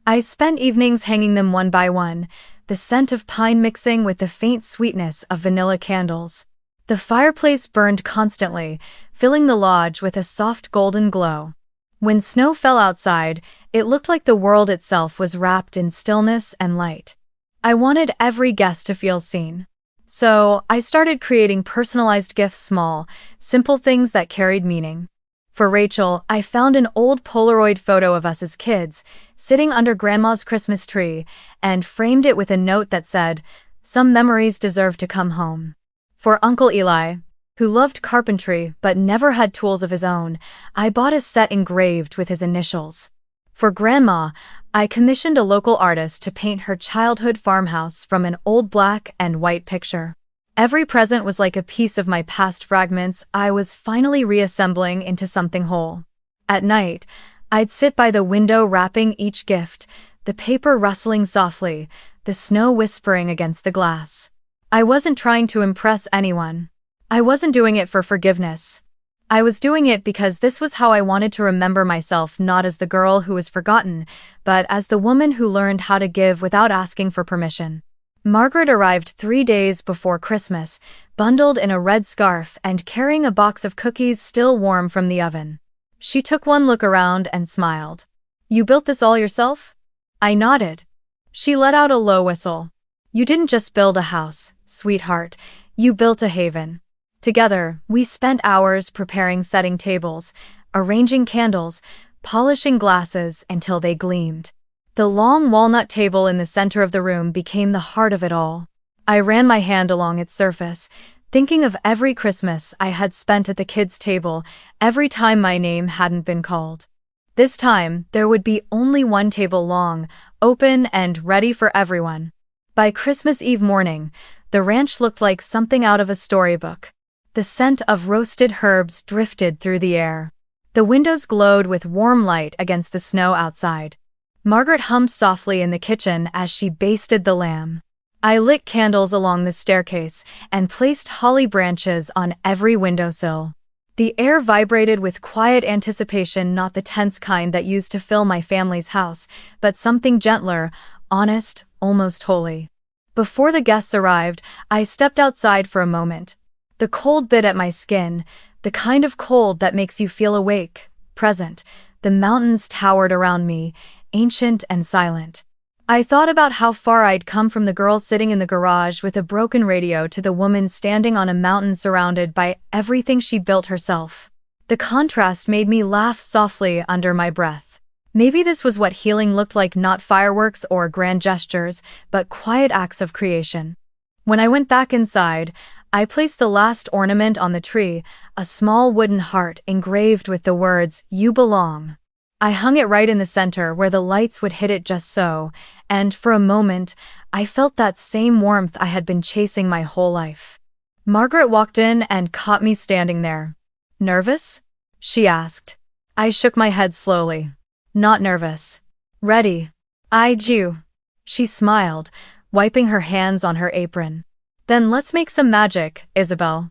S1: I spent evenings hanging them one by one, the scent of pine mixing with the faint sweetness of vanilla candles. The fireplace burned constantly, filling the lodge with a soft golden glow. When snow fell outside, it looked like the world itself was wrapped in stillness and light. I wanted every guest to feel seen. So, I started creating personalized gifts, small, simple things that carried meaning. For Rachel, I found an old Polaroid photo of us as kids, sitting under Grandma's Christmas tree, and framed it with a note that said, "Some memories deserve to come home." For Uncle Eli, who loved carpentry but never had tools of his own, I bought a set engraved with his initials. For Grandma, I commissioned a local artist to paint her childhood farmhouse from an old black and white picture. Every present was like a piece of my past, fragments I was finally reassembling into something whole. At night, I'd sit by the window wrapping each gift, the paper rustling softly, the snow whispering against the glass. I wasn't trying to impress anyone. I wasn't doing it for forgiveness. I was doing it because this was how I wanted to remember myself, not as the girl who was forgotten, but as the woman who learned how to give without asking for permission. Margaret arrived 3 days before Christmas, bundled in a red scarf and carrying a box of cookies still warm from the oven. She took one look around and smiled. "You built this all yourself?" I nodded. She let out a low whistle. "You didn't just build a house, sweetheart. You built a haven." Together, we spent hours preparing setting tables, arranging candles, polishing glasses until they gleamed. The long walnut table in the center of the room became the heart of it all. I ran my hand along its surface, thinking of every Christmas I had spent at the kids' table, every time my name hadn't been called. This time, there would be only one table, long, open, and ready for everyone. By Christmas Eve morning, the ranch looked like something out of a storybook. The scent of roasted herbs drifted through the air. The windows glowed with warm light against the snow outside. Margaret hummed softly in the kitchen as she basted the lamb. I lit candles along the staircase and placed holly branches on every windowsill. The air vibrated with quiet anticipation, not the tense kind that used to fill my family's house, but something gentler, honest, almost holy. Before the guests arrived, I stepped outside for a moment. The cold bit at my skin, the kind of cold that makes you feel awake, present. The mountains towered around me, ancient and silent. I thought about how far I'd come, from the girl sitting in the garage with a broken radio to the woman standing on a mountain surrounded by everything she built herself. The contrast made me laugh softly under my breath. Maybe this was what healing looked like, not fireworks or grand gestures, but quiet acts of creation. When I went back inside, I placed the last ornament on the tree, a small wooden heart engraved with the words, "You belong." I hung it right in the center where the lights would hit it just so, and for a moment, I felt that same warmth I had been chasing my whole life. Margaret walked in and caught me standing there. "Nervous?" she asked. I shook my head slowly. "Not nervous. Ready." "I do." She smiled, wiping her hands on her apron. "Then let's make some magic, Isabel."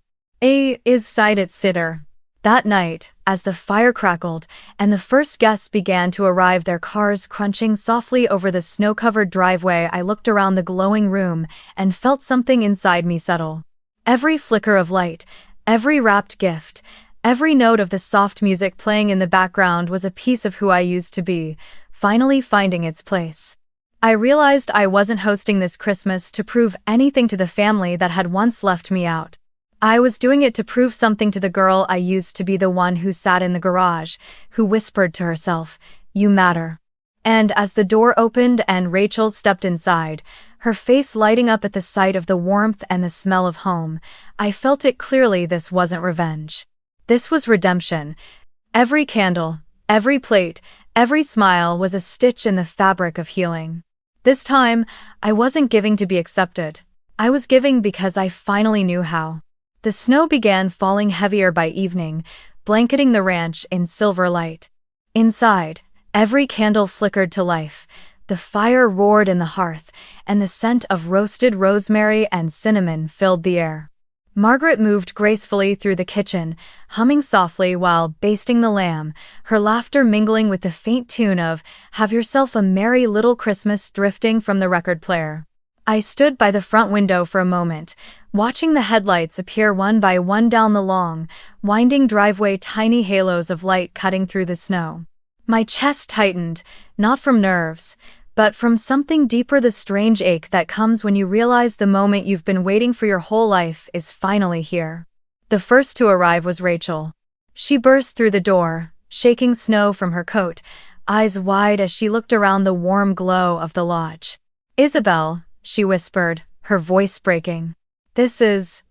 S1: Sighed its sitter. That night, as the fire crackled and the first guests began to arrive, their cars crunching softly over the snow-covered driveway, I looked around the glowing room and felt something inside me settle. Every flicker of light, every wrapped gift, every note of the soft music playing in the background was a piece of who I used to be, finally finding its place. I realized I wasn't hosting this Christmas to prove anything to the family that had once left me out. I was doing it to prove something to the girl I used to be, the one who sat in the garage, who whispered to herself, "You matter." And as the door opened and Rachel stepped inside, her face lighting up at the sight of the warmth and the smell of home, I felt it clearly. This wasn't revenge. This was redemption. Every candle, every plate, every smile was a stitch in the fabric of healing. This time, I wasn't giving to be accepted. I was giving because I finally knew how. The snow began falling heavier by evening, blanketing the ranch in silver light. Inside, every candle flickered to life, the fire roared in the hearth, and the scent of roasted rosemary and cinnamon filled the air. Margaret moved gracefully through the kitchen, humming softly while basting the lamb, her laughter mingling with the faint tune of "Have Yourself a Merry Little Christmas" drifting from the record player. I stood by the front window for a moment, watching the headlights appear one by one down the long, winding driveway, tiny halos of light cutting through the snow. My chest tightened, not from nerves, but from something deeper, the strange ache that comes when you realize the moment you've been waiting for your whole life is finally here. The first to arrive was Rachel. She burst through the door, shaking snow from her coat, eyes wide as she looked around the warm glow of the lodge. "Isabel," she whispered, her voice breaking. This is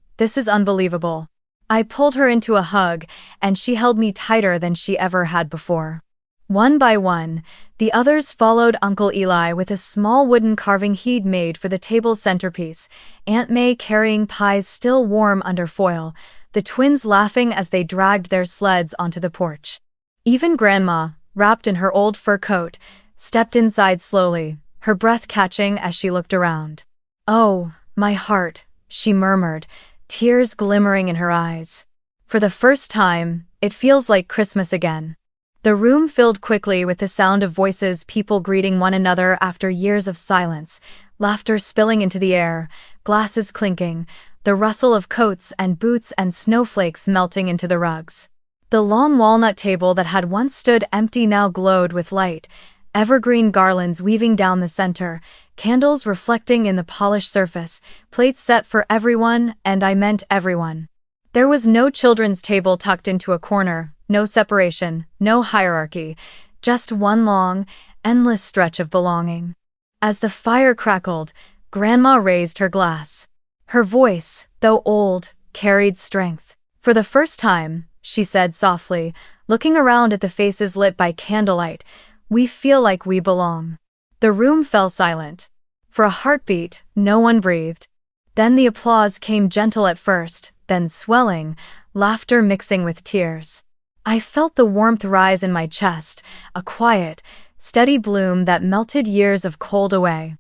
S1: unbelievable." I pulled her into a hug, and she held me tighter than she ever had before. One by one, the others followed Uncle Eli with a small wooden carving he'd made for the table's centerpiece, Aunt May carrying pies still warm under foil, the twins laughing as they dragged their sleds onto the porch. Even Grandma, wrapped in her old fur coat, stepped inside slowly, her breath catching as she looked around. "Oh, my heart," she murmured, tears glimmering in her eyes. "For the first time, it feels like Christmas again." The room filled quickly with the sound of voices, people greeting one another after years of silence, laughter spilling into the air, glasses clinking, the rustle of coats and boots and snowflakes melting into the rugs. The long walnut table that had once stood empty now glowed with light, evergreen garlands weaving down the center, candles reflecting in the polished surface, plates set for everyone, and I meant everyone. There was no children's table tucked into a corner, no separation, no hierarchy, just one long, endless stretch of belonging. As the fire crackled, Grandma raised her glass. Her voice, though old, carried strength. "For the first time," she said softly, looking around at the faces lit by candlelight, "we feel like we belong." The room fell silent. For a heartbeat, no one breathed. Then the applause came, gentle at first, then swelling, laughter mixing with tears. I felt the warmth rise in my chest, a quiet, steady bloom that melted years of cold away.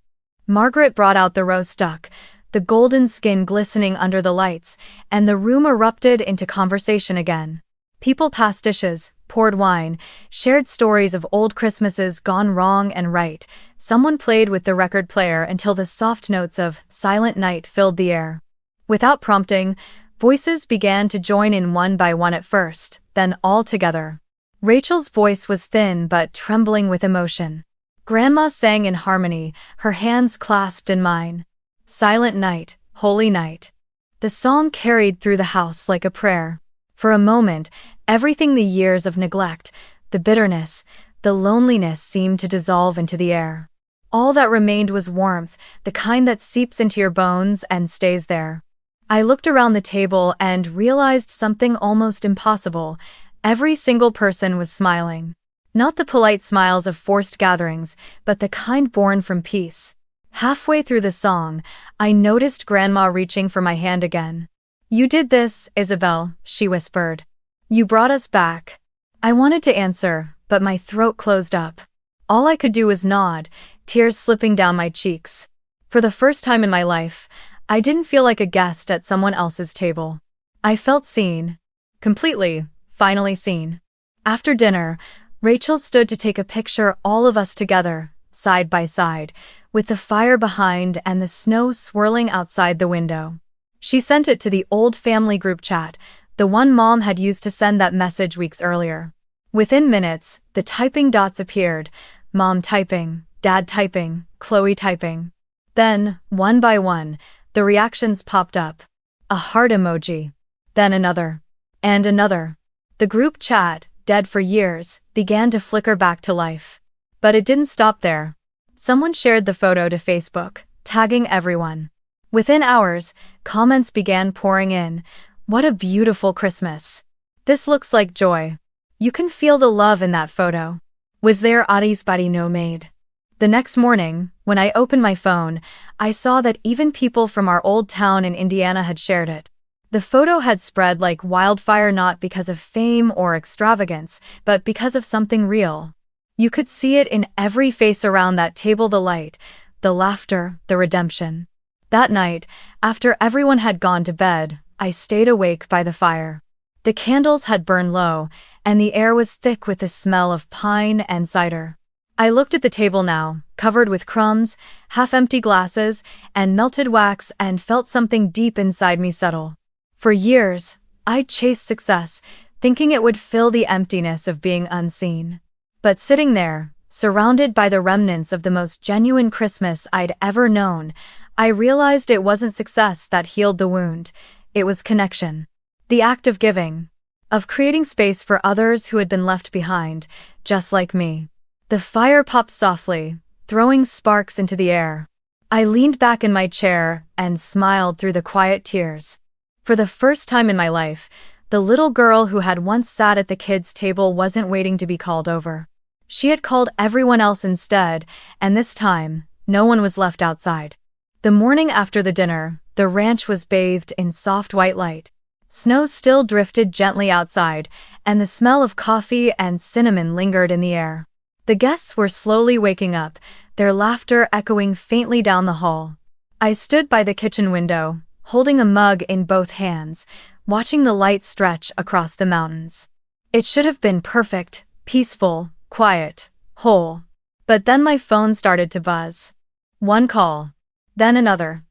S1: Margaret brought out the roast duck, the golden skin glistening under the lights, and the room erupted into conversation again. People passed dishes, poured wine, shared stories of old Christmases gone wrong and right. Someone played with the record player until the soft notes of Silent Night filled the air. Without prompting, voices began to join in, one by one at first, then all together. Rachel's voice was thin but trembling with emotion. Grandma sang in harmony, her hands clasped in mine. Silent night, holy night. The song carried through the house like a prayer. For a moment, everything, the years of neglect, the bitterness, the loneliness, seemed to dissolve into the air. All that remained was warmth, the kind that seeps into your bones and stays there. I looked around the table and realized something almost impossible. Every single person was smiling. Not the polite smiles of forced gatherings, but the kind born from peace. Halfway through the song, I noticed Grandma reaching for my hand again. "You did this, Isabel," she whispered. "You brought us back." I wanted to answer, but my throat closed up. All I could do was nod, tears slipping down my cheeks. For the first time in my life, I didn't feel like a guest at someone else's table. I felt seen. Completely, finally seen. After dinner, Rachel stood to take a picture, all of us together, side by side, with the fire behind and the snow swirling outside the window. She sent it to the old family group chat, the one Mom had used to send that message weeks earlier. Within minutes, the typing dots appeared, Mom typing, Dad typing, Chloe typing. Then, one by one, the reactions popped up. A heart emoji. Then another. And another. The group chat, dead for years, began to flicker back to life. But it didn't stop there. Someone shared the photo to Facebook, tagging everyone. Within hours, comments began pouring in. "What a beautiful Christmas. This looks like joy. You can feel the love in that photo. Was there Arisbari no made?" The next morning, when I opened my phone, I saw that even people from our old town in Indiana had shared it. The photo had spread like wildfire, not because of fame or extravagance, but because of something real. You could see it in every face around that table, the light, the laughter, the redemption. That night, after everyone had gone to bed, I stayed awake by the fire. The candles had burned low, and the air was thick with the smell of pine and cider. I looked at the table now, covered with crumbs, half-empty glasses, and melted wax, and felt something deep inside me settle. For years, I'd chased success, thinking it would fill the emptiness of being unseen. But sitting there, surrounded by the remnants of the most genuine Christmas I'd ever known, I realized it wasn't success that healed the wound. It was connection. The act of giving. Of creating space for others who had been left behind, just like me. The fire popped softly, throwing sparks into the air. I leaned back in my chair and smiled through the quiet tears. For the first time in my life, the little girl who had once sat at the kids' table wasn't waiting to be called over. She had called everyone else instead, and this time, no one was left outside. The morning after the dinner, the ranch was bathed in soft white light. Snow still drifted gently outside, and the smell of coffee and cinnamon lingered in the air. The guests were slowly waking up, their laughter echoing faintly down the hall. I stood by the kitchen window, holding a mug in both hands, watching the light stretch across the mountains. It should have been perfect, peaceful, quiet, whole. But then my phone started to buzz. One call. Then another.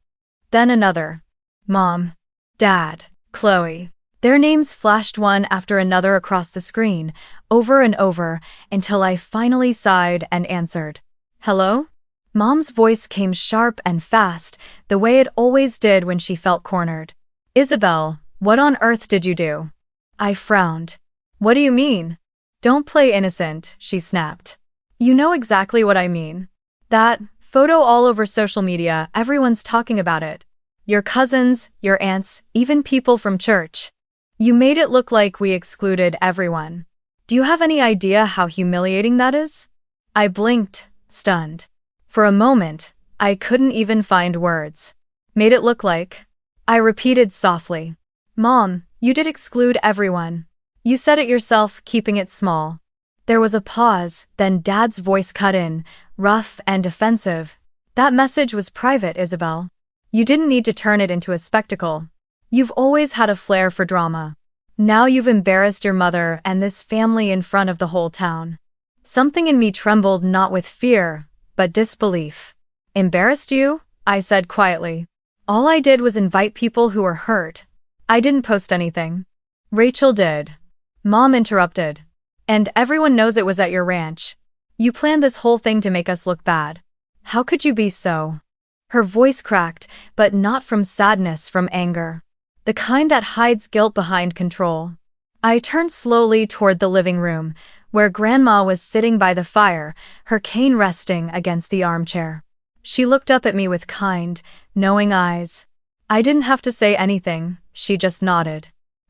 S1: Then another. Mom. Dad. Chloe. Their names flashed one after another across the screen, over and over, until I finally sighed and answered. "Hello?" Mom's voice came sharp and fast, the way it always did when she felt cornered. "Isabel, what on earth did you do?" I frowned. "What do you mean?" "Don't play innocent," she snapped. "You know exactly what I mean. That photo all over social media, everyone's talking about it. Your cousins, your aunts, even people from church. You made it look like we excluded everyone. Do you have any idea how humiliating that is?" I blinked, stunned. For a moment, I couldn't even find words. "Made it look like?" I repeated softly. "Mom, you did exclude everyone. You said it yourself, keeping it small." There was a pause, then Dad's voice cut in, rough and defensive. "That message was private, Isabel. You didn't need to turn it into a spectacle. You've always had a flair for drama. Now you've embarrassed your mother and this family in front of the whole town." Something in me trembled, not with fear, but disbelief. "Embarrassed you?" I said quietly. "All I did was invite people who were hurt. I didn't post anything." "Rachel did." Mom interrupted. "And everyone knows it was at your ranch. You planned this whole thing to make us look bad. How could you be so?" Her voice cracked, but not from sadness, from anger. The kind that hides guilt behind control. I turned slowly toward the living room, where Grandma was sitting by the fire, her cane resting against the armchair. She looked up at me with kind, knowing eyes. I didn't have to say anything, she just nodded.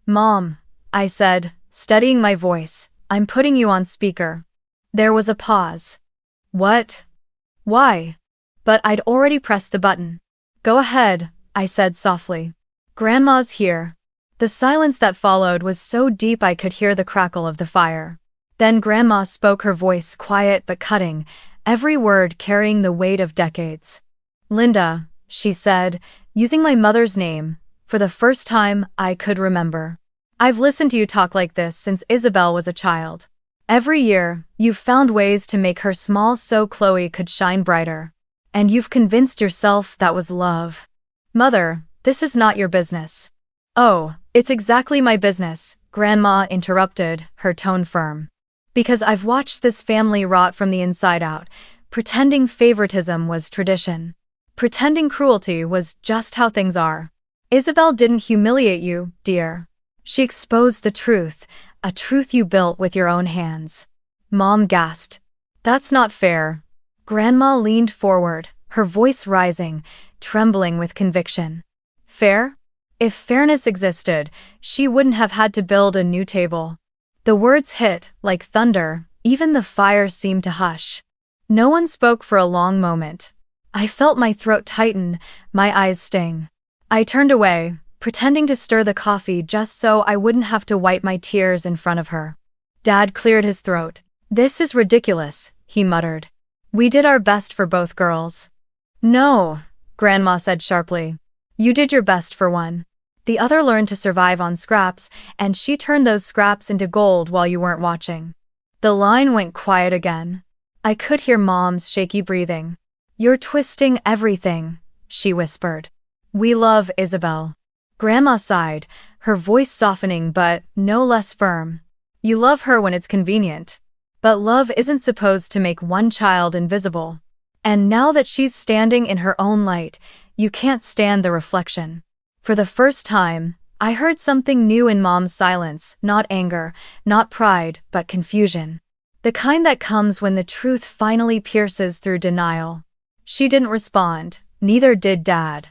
S1: "Mom," I said, steadying my voice, "I'm putting you on speaker." There was a pause. What? Why? But I'd already pressed the button. Go ahead, I said softly. Grandma's here. The silence that followed was so deep I could hear the crackle of the fire. Then Grandma spoke, her voice quiet but cutting, every word carrying the weight of decades. Linda, she said, using my mother's name, for the first time I could remember. I've listened to you talk like this since Isabel was a child. Every year, you've found ways to make her small so Chloe could shine brighter. And you've convinced yourself that was love. Mother, this is not your business. Oh, it's exactly my business, Grandma interrupted, her tone firm. Because I've watched this family rot from the inside out, pretending favoritism was tradition. Pretending cruelty was just how things are. Isabel didn't humiliate you, dear. She exposed the truth, a truth you built with your own hands. Mom gasped. That's not fair. Grandma leaned forward, her voice rising, trembling with conviction. Fair? If fairness existed, she wouldn't have had to build a new table. The words hit like thunder, even the fire seemed to hush. No one spoke for a long moment. I felt my throat tighten, my eyes sting. I turned away, pretending to stir the coffee just so I wouldn't have to wipe my tears in front of her. Dad cleared his throat. This is ridiculous, he muttered. We did our best for both girls. No, Grandma said sharply. You did your best for one. The other learned to survive on scraps, and she turned those scraps into gold while you weren't watching. The line went quiet again. I could hear Mom's shaky breathing. You're twisting everything, she whispered. We love Isabel. Grandma sighed, her voice softening but no less firm. You love her when it's convenient. But love isn't supposed to make one child invisible. And now that she's standing in her own light, you can't stand the reflection. For the first time, I heard something new in Mom's silence, not anger, not pride, but confusion. The kind that comes when the truth finally pierces through denial. She didn't respond, neither did Dad.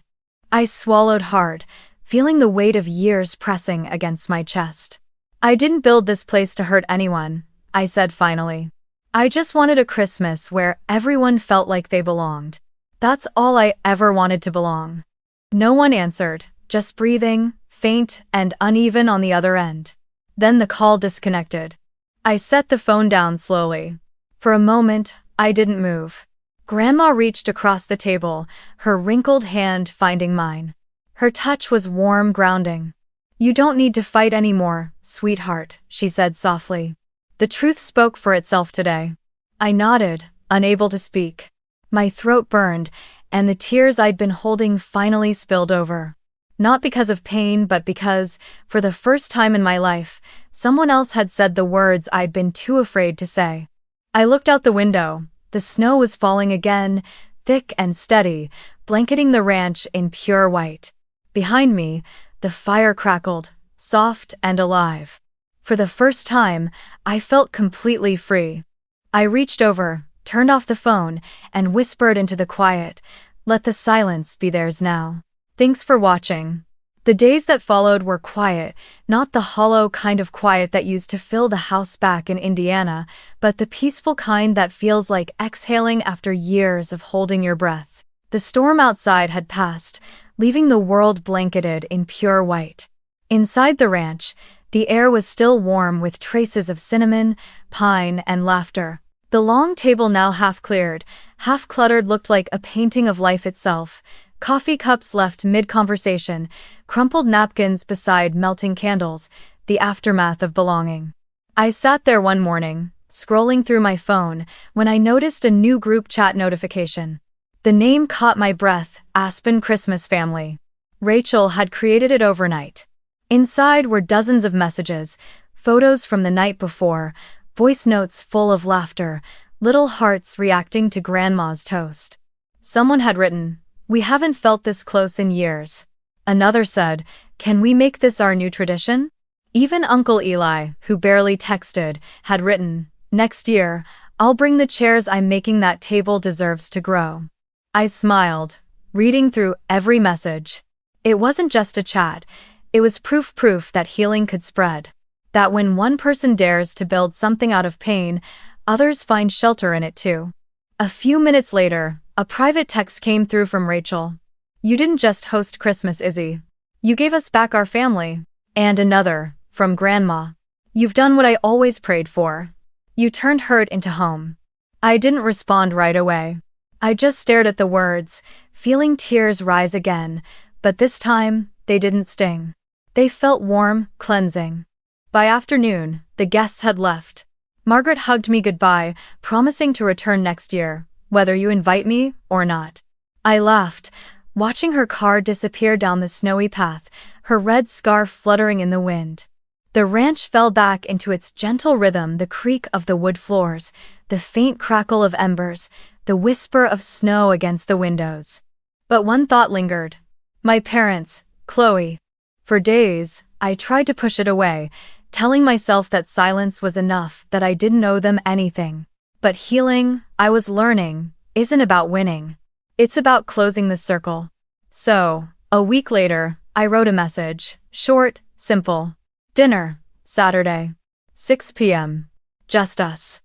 S1: I swallowed hard, feeling the weight of years pressing against my chest. I didn't build this place to hurt anyone, I said finally. I just wanted a Christmas where everyone felt like they belonged. That's all I ever wanted to belong. No one answered, just breathing, faint and uneven on the other end. Then the call disconnected. I set the phone down slowly. For a moment, I didn't move. Grandma reached across the table, her wrinkled hand finding mine. Her touch was warm, grounding. You don't need to fight anymore, sweetheart, she said softly. The truth spoke for itself today. I nodded, unable to speak. My throat burned, and the tears I'd been holding finally spilled over. Not because of pain, but because, for the first time in my life, someone else had said the words I'd been too afraid to say. I looked out the window. The snow was falling again, thick and steady, blanketing the ranch in pure white. Behind me, the fire crackled, soft and alive. For the first time, I felt completely free. I reached over, turned off the phone, and whispered into the quiet, let the silence be theirs now. Thanks for watching. The days that followed were quiet, not the hollow kind of quiet that used to fill the house back in Indiana, but the peaceful kind that feels like exhaling after years of holding your breath. The storm outside had passed, leaving the world blanketed in pure white. Inside the ranch, the air was still warm with traces of cinnamon, pine, and laughter. The long table, now half cleared, half cluttered, looked like a painting of life itself. Coffee cups left mid-conversation, crumpled napkins beside melting candles, the aftermath of belonging. I sat there one morning, scrolling through my phone, when I noticed a new group chat notification. The name caught my breath, Aspen Christmas Family. Rachel had created it overnight. Inside were dozens of messages, photos from the night before, voice notes full of laughter, little hearts reacting to Grandma's toast. Someone had written, "We haven't felt this close in years." Another said, "Can we make this our new tradition?" Even Uncle Eli, who barely texted, had written, "Next year, I'll bring the chairs I'm making. That table deserves to grow." I smiled, reading through every message. It wasn't just a chat. It was proof that healing could spread. That when one person dares to build something out of pain, others find shelter in it too. A few minutes later, a private text came through from Rachel. "You didn't just host Christmas, Izzy. You gave us back our family." And another, from Grandma. "You've done what I always prayed for. You turned hurt into home." I didn't respond right away. I just stared at the words, feeling tears rise again, but this time, they didn't sting. They felt warm, cleansing. By afternoon, the guests had left. Margaret hugged me goodbye, promising to return next year, whether you invite me or not. I laughed, watching her car disappear down the snowy path, her red scarf fluttering in the wind. The ranch fell back into its gentle rhythm, the creak of the wood floors, the faint crackle of embers, the whisper of snow against the windows. But one thought lingered. My parents, Chloe. For days, I tried to push it away, telling myself that silence was enough, that I didn't owe them anything. But healing, I was learning, isn't about winning. It's about closing the circle. So, a week later, I wrote a message, short, simple. Dinner, Saturday. 6 p.m. Just us.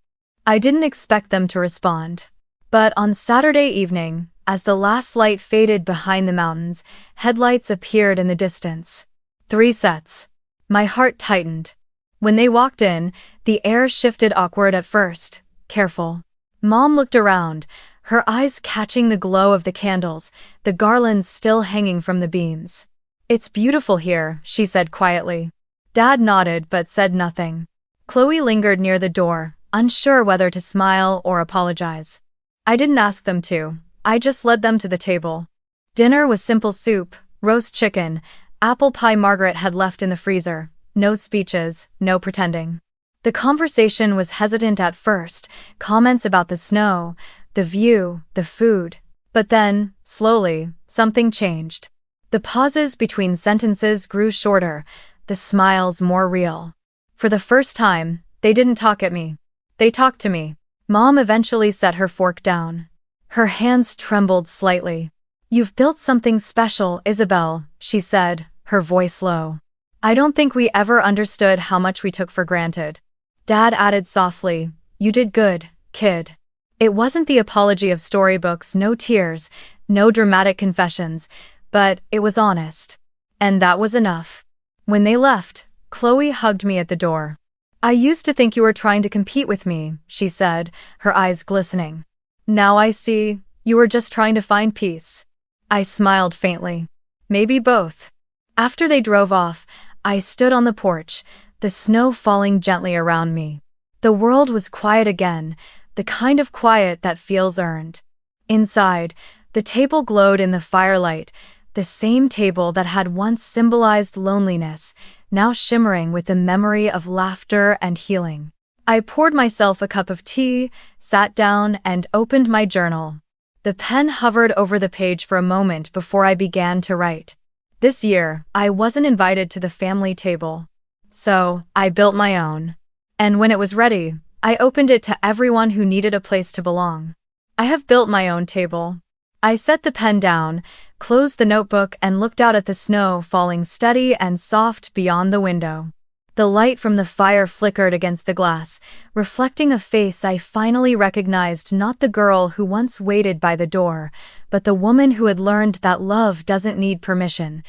S1: I didn't expect them to respond. But on Saturday evening, as the last light faded behind the mountains, headlights appeared in the distance. 3 sets. My heart tightened. When they walked in, the air shifted awkward at first, careful. Mom looked around, her eyes catching the glow of the candles, the garlands still hanging from the beams. "It's beautiful here," she said quietly. Dad nodded but said nothing. Chloe lingered near the door, unsure whether to smile or apologize. I didn't ask them to. I just led them to the table. Dinner was simple soup, roast chicken, apple pie Margaret had left in the freezer. No speeches, no pretending. The conversation was hesitant at first, comments about the snow, the view, the food. But then, slowly, something changed. The pauses between sentences grew shorter, the smiles more real. For the first time, they didn't talk at me. They talked to me. Mom eventually set her fork down. Her hands trembled slightly. "You've built something special, Isabel," she said, her voice low. "I don't think we ever understood how much we took for granted." Dad added softly, "You did good, kid." It wasn't the apology of storybooks, no tears, no dramatic confessions, but it was honest. And that was enough. When they left, Chloe hugged me at the door. "I used to think you were trying to compete with me," she said, her eyes glistening. "Now I see, you were just trying to find peace." I smiled faintly. Maybe both. After they drove off, I stood on the porch, the snow falling gently around me. The world was quiet again, the kind of quiet that feels earned. Inside, the table glowed in the firelight, the same table that had once symbolized loneliness, now shimmering with the memory of laughter and healing. I poured myself a cup of tea, sat down, and opened my journal. The pen hovered over the page for a moment before I began to write. This year, I wasn't invited to the family table. So, I built my own. And when it was ready, I opened it to everyone who needed a place to belong. I have built my own table. I set the pen down, closed the notebook, and looked out at the snow falling steady and soft beyond the window. The light from the fire flickered against the glass, reflecting a face I finally recognized, not the girl who once waited by the door, but the woman who had learned that love doesn't need permission.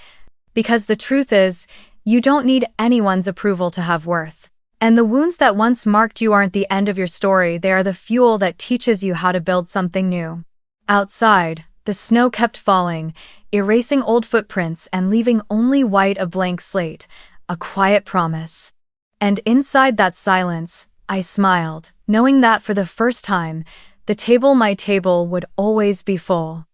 S1: Because the truth is, you don't need anyone's approval to have worth. And the wounds that once marked you aren't the end of your story, they are the fuel that teaches you how to build something new. Outside, the snow kept falling, erasing old footprints and leaving only white, a blank slate, a quiet promise. And inside that silence, I smiled, knowing that for the first time, my table would always be full.